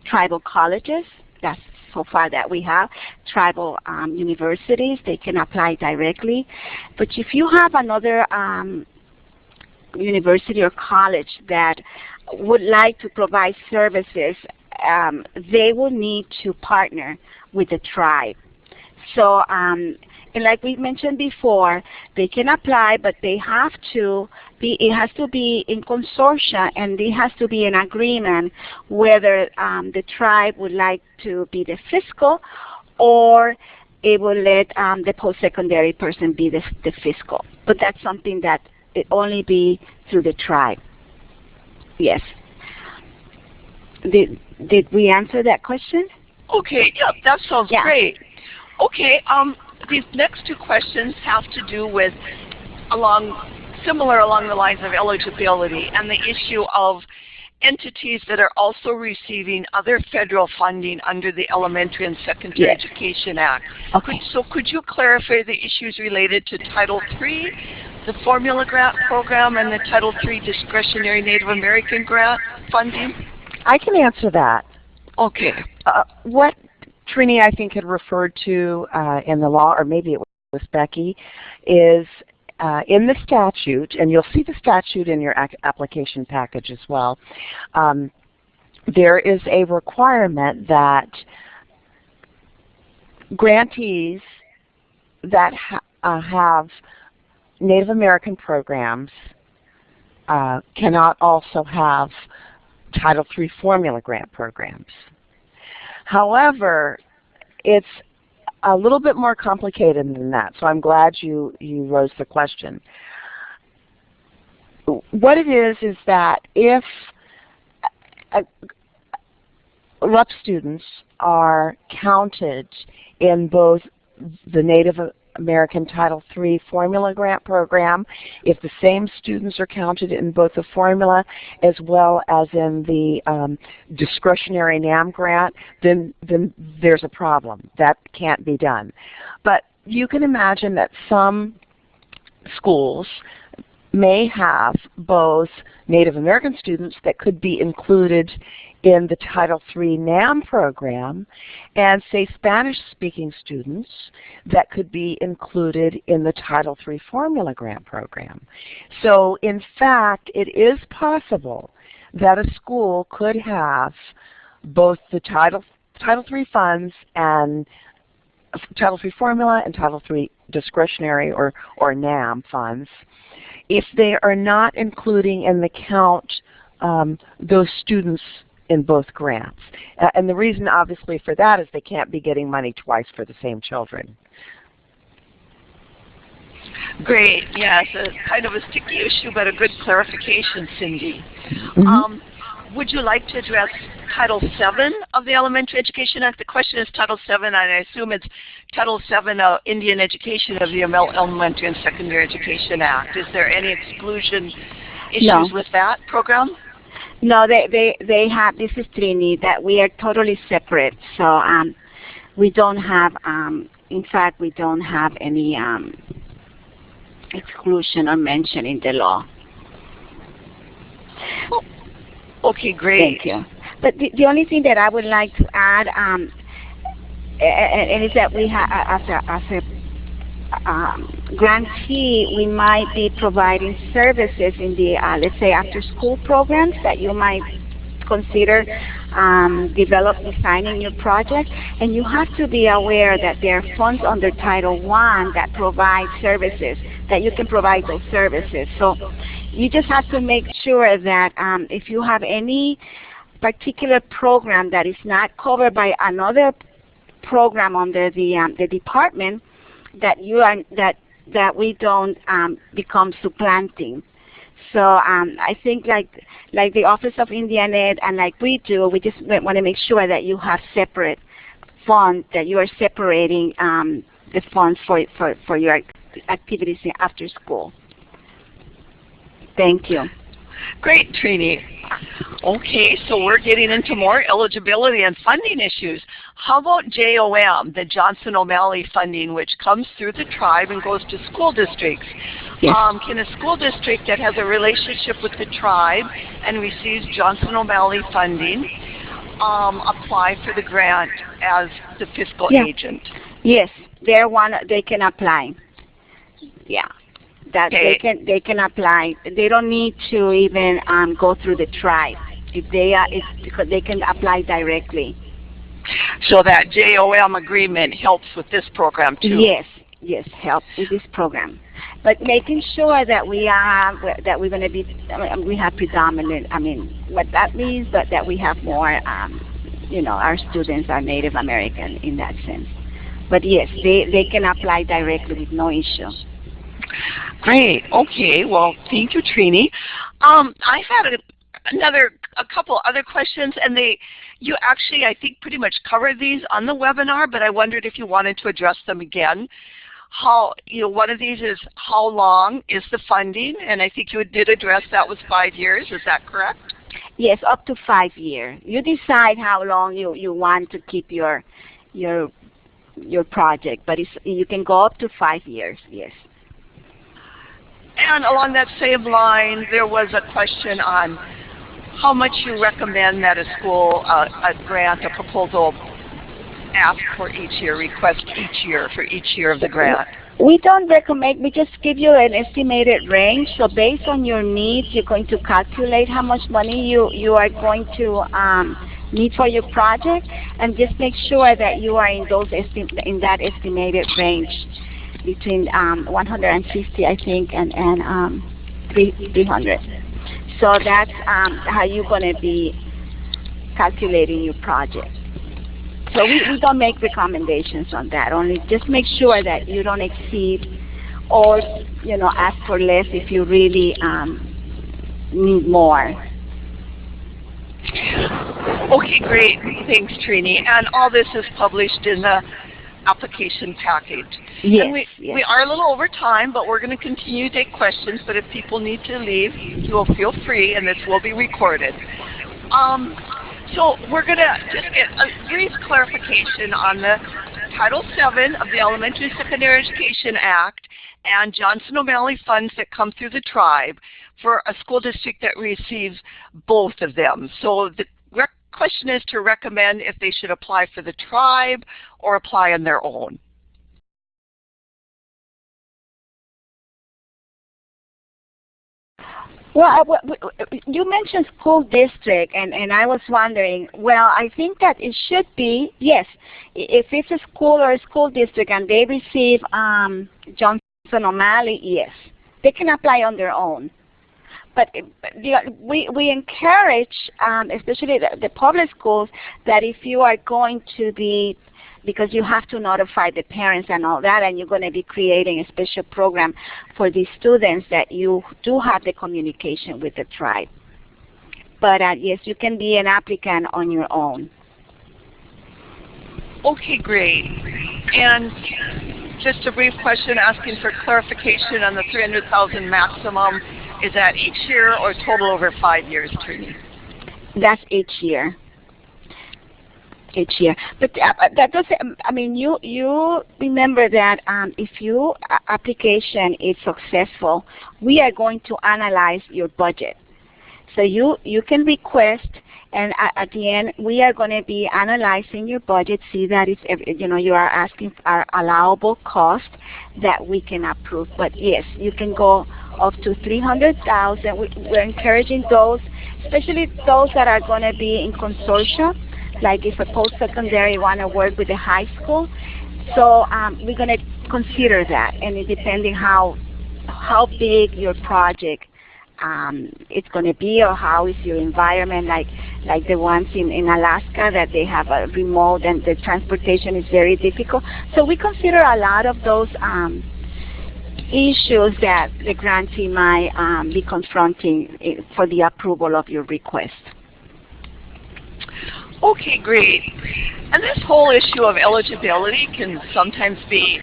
tribal colleges, that's so far that we have, tribal universities, they can apply directly. But if you have another university or college that would like to provide services, they will need to partner with the tribe. So, and like we mentioned before, they can apply, but they have to be, it has to be in consortia, and it has to be an agreement whether the tribe would like to be the fiscal, or it will let the post-secondary person be the fiscal. But that's something that it only be through the tribe. Yes. Did we answer that question? Okay, yeah, that sounds great. Okay, these next two questions have to do with similar along the lines of eligibility and the issue of entities that are also receiving other federal funding under the Elementary and Secondary Education Act. Okay. So could you clarify the issues related to Title III, the Formula Grant Program, and the Title III Discretionary Native American Grant funding? I can answer that. Okay. What Trini, I think, had referred to in the law, or maybe it was Becky, is in the statute, and you'll see the statute in your application package as well, there is a requirement that grantees that have Native American programs cannot also have Title III formula grant programs. However, it's a little bit more complicated than that, so I'm glad you raised the question. What it is that if RUP students are counted in both the Native American Title III formula grant program, if the same students are counted in both the formula as well as in the discretionary NAM grant, then there's a problem. That can't be done. But you can imagine that some schools may have both Native American students that could be included in the Title III NAM program, and say Spanish-speaking students that could be included in the Title III formula grant program. So in fact, it is possible that a school could have both the Title III funds and Title III formula and Title III discretionary or NAM funds if they are not including in the count those students in both grants. And the reason obviously for that is they can't be getting money twice for the same children. Great. Yes, kind of a sticky issue, but a good clarification, Cindy. Would you like to address Title VII of the Elementary Education Act? The question is Title VII, and I assume it's Title VII of Indian Education of the Elementary and Secondary Education Act. Is there any exclusion issues with that program? No, they have, this is Trini, that we are totally separate. So we don't have, in fact, we don't have any exclusion or mention in the law. Okay, great. Thank you. But the only thing that I would like to add, and is that we have, as a grantee, we might be providing services in the, let's say, after-school programs that you might consider designing your project. And you have to be aware that there are funds under Title I that provide services, that you can provide those services. So you just have to make sure that if you have any particular program that is not covered by another program under the department, that you are that we don't become supplanting. So I think like the Office of Indian Ed and like we do, we just want to make sure that you have separate funds, that you are separating the funds for your activities after school. Thank you. Great, Trini. Okay, so we're getting into more eligibility and funding issues. How about JOM, the Johnson O'Malley funding, which comes through the tribe and goes to school districts? Yes. Can a school district that has a relationship with the tribe and receives Johnson O'Malley funding apply for the grant as the fiscal agent? Yes, they can apply. Yeah. That they can apply. They don't need to even go through the tribe. Because they can apply directly. So that JOM agreement helps with this program too. Yes, helps with this program. But making sure that we're going to be, we have predominant. I mean, what that means, that we have more, our students are Native American in that sense. But yes, they can apply directly with no issue. Great. Okay. Well, thank you, Trini. I've had a couple other questions, and you actually, I think, pretty much covered these on the webinar, but I wondered if you wanted to address them again. One of these is how long is the funding, and I think you did address that was 5 years. Is that correct? Yes, up to 5 years. You decide how long you want to keep your project, but you can go up to 5 years. Yes. And along that same line, there was a question on how much you recommend that a school, a grant, a proposal, ask for each year, request each year for each year of the grant. We don't recommend, we just give you an estimated range. So based on your needs, you're going to calculate how much money you are going to need for your project, and just make sure that you are in that estimated range between 150, I think, and 300. So that's how you're going to be calculating your project. So we don't make recommendations on that. Only just make sure that you don't exceed or ask for less if you really need more. Okay, great. Thanks, Trini. And all this is published in the application package. Yes, and we are a little over time, but we're going to continue to take questions. But if people need to leave, you will feel free, and this will be recorded. So we're going to just get a brief clarification on the Title VII of the Elementary and Secondary Education Act and Johnson O'Malley funds that come through the tribe for a school district that receives both of them. So the question is to recommend if they should apply for the tribe or apply on their own. Well, you mentioned school district, and I was wondering, well, I think that it should be, yes, if it's a school or a school district and they receive Johnson O'Malley, yes, they can apply on their own. But we encourage, especially the public schools, that if you are going to be, because you have to notify the parents and all that, and you're going to be creating a special program for these students, that you do have the communication with the tribe. But yes, you can be an applicant on your own. Okay, great. And just a brief question asking for clarification on the $300,000 maximum. Is that each year or total over 5 years, Trini? That's each year. Each year. But that doesn't, I mean, you remember that if your application is successful, we are going to analyze your budget. So you can request, and at the end, we are going to be analyzing your budget, see that it's, you are asking for allowable cost that we can approve. But yes, you can go up to $300,000. We're encouraging those, especially those that are going to be in consortia, like if a post-secondary want to work with a high school. So we're going to consider that, and it depending how big your project it's going to be, or how is your environment, like the ones in Alaska that they have a remote and the transportation is very difficult. So we consider a lot of those issues that the grantee might be confronting for the approval of your request. Okay, great. And this whole issue of eligibility can sometimes be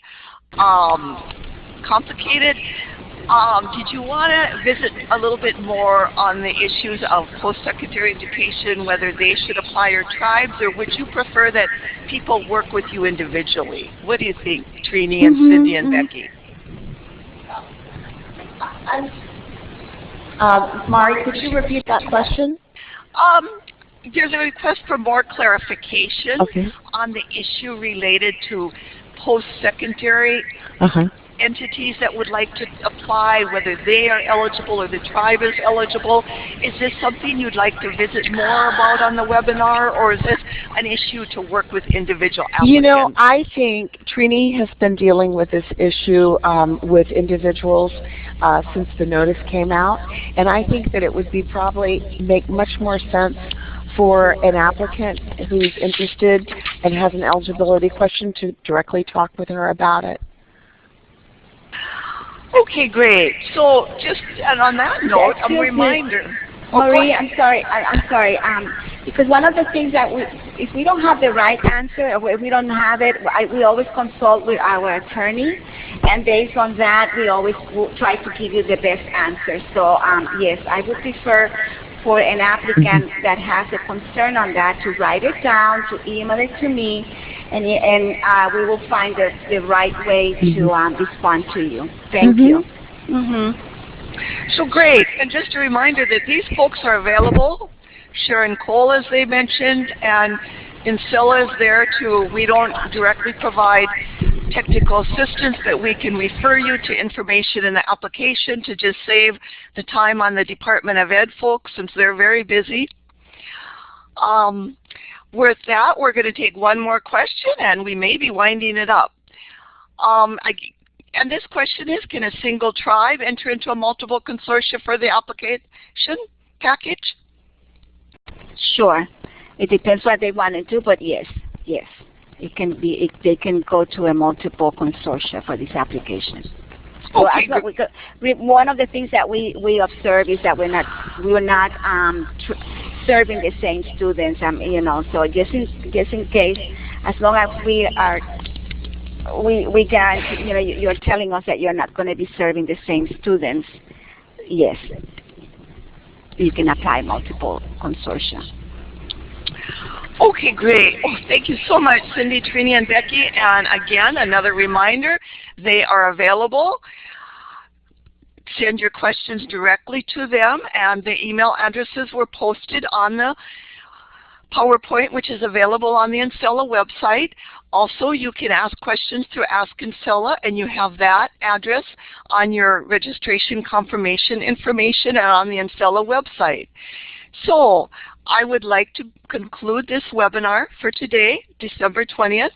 complicated. Did you want to visit a little bit more on the issues of post-secondary education, whether they should apply or tribes, or would you prefer that people work with you individually? What do you think, Trini and Cindy and Becky? Mari, could you repeat that question? There's a request for more clarification on the issue related to post-secondary entities that would like to apply, whether they are eligible or the tribe is eligible. Is this something you'd like to visit more about on the webinar, or is this an issue to work with individual applicants? You know, I think Trini has been dealing with this issue with individuals since the notice came out, and I think that it would be probably make much more sense for an applicant who's interested and has an eligibility question to directly talk with her about it. Okay, great. So just and on that note, a reminder. Marie, I'm sorry. Because one of the things that if we don't have the right answer, or if we don't have it, we always consult with our attorney, and based on that, we always try to give you the best answer. So yes, I would prefer for an applicant that has a concern on that to write it down, to email it to me, and we will find the right way to respond to you. Thank you. So great. And just a reminder that these folks are available. Sharon Cole, as they mentioned, and Insilla is there too. We don't directly provide technical assistance, but we can refer you to information in the application to just save the time on the Department of Ed folks, since they're very busy. With that, we're going to take one more question, and we may be winding it up. And this question is, can a single tribe enter into a multiple consortia for the application package? Sure. It depends what they want to do, but yes. It can be. They can go to a multiple consortia for this application. So one of the things that we observe is that we're not serving the same students. So just in case, as long as we guarantee, you're telling us that you're not going to be serving the same students. Yes, you can apply multiple consortia. Okay, great. Oh, thank you so much, Cindy, Trini, and Becky. And again, another reminder, they are available. Send your questions directly to them, and the email addresses were posted on the PowerPoint, which is available on the Ancela website. Also, you can ask questions through Ask Ancela, and you have that address on your registration confirmation information and on the Ancela website. So, I would like to conclude this webinar for today, December 20th.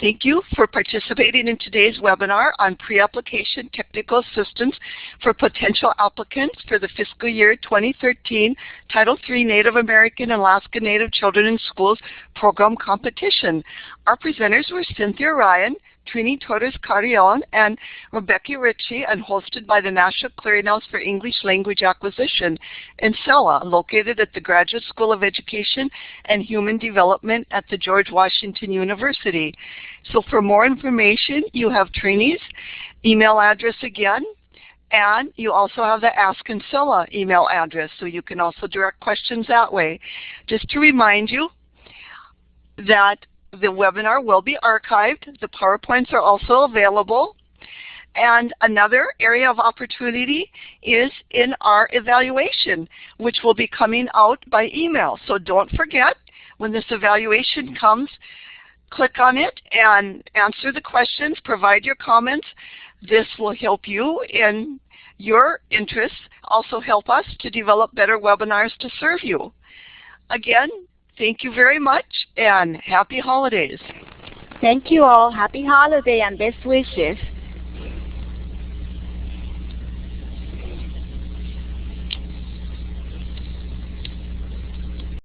Thank you for participating in today's webinar on pre-application technical assistance for potential applicants for the fiscal year 2013 Title III Native American and Alaska Native Children in Schools program competition. Our presenters were Cynthia Ryan, Trini Torres-Carrion, and Rebecca Ritchie, and hosted by the National Clearinghouse for English Language Acquisition, Ancela, located at the Graduate School of Education and Human Development at the George Washington University. So for more information, you have Trini's email address again, and you also have the Ask Ancela email address, so you can also direct questions that way. Just to remind you that the webinar will be archived. The PowerPoints are also available. And another area of opportunity is in our evaluation, which will be coming out by email. So don't forget, when this evaluation comes, click on it and answer the questions, provide your comments. This will help you in your interests, also help us to develop better webinars to serve you. Again, thank you very much, and happy holidays. Thank you all. Happy holiday and best wishes.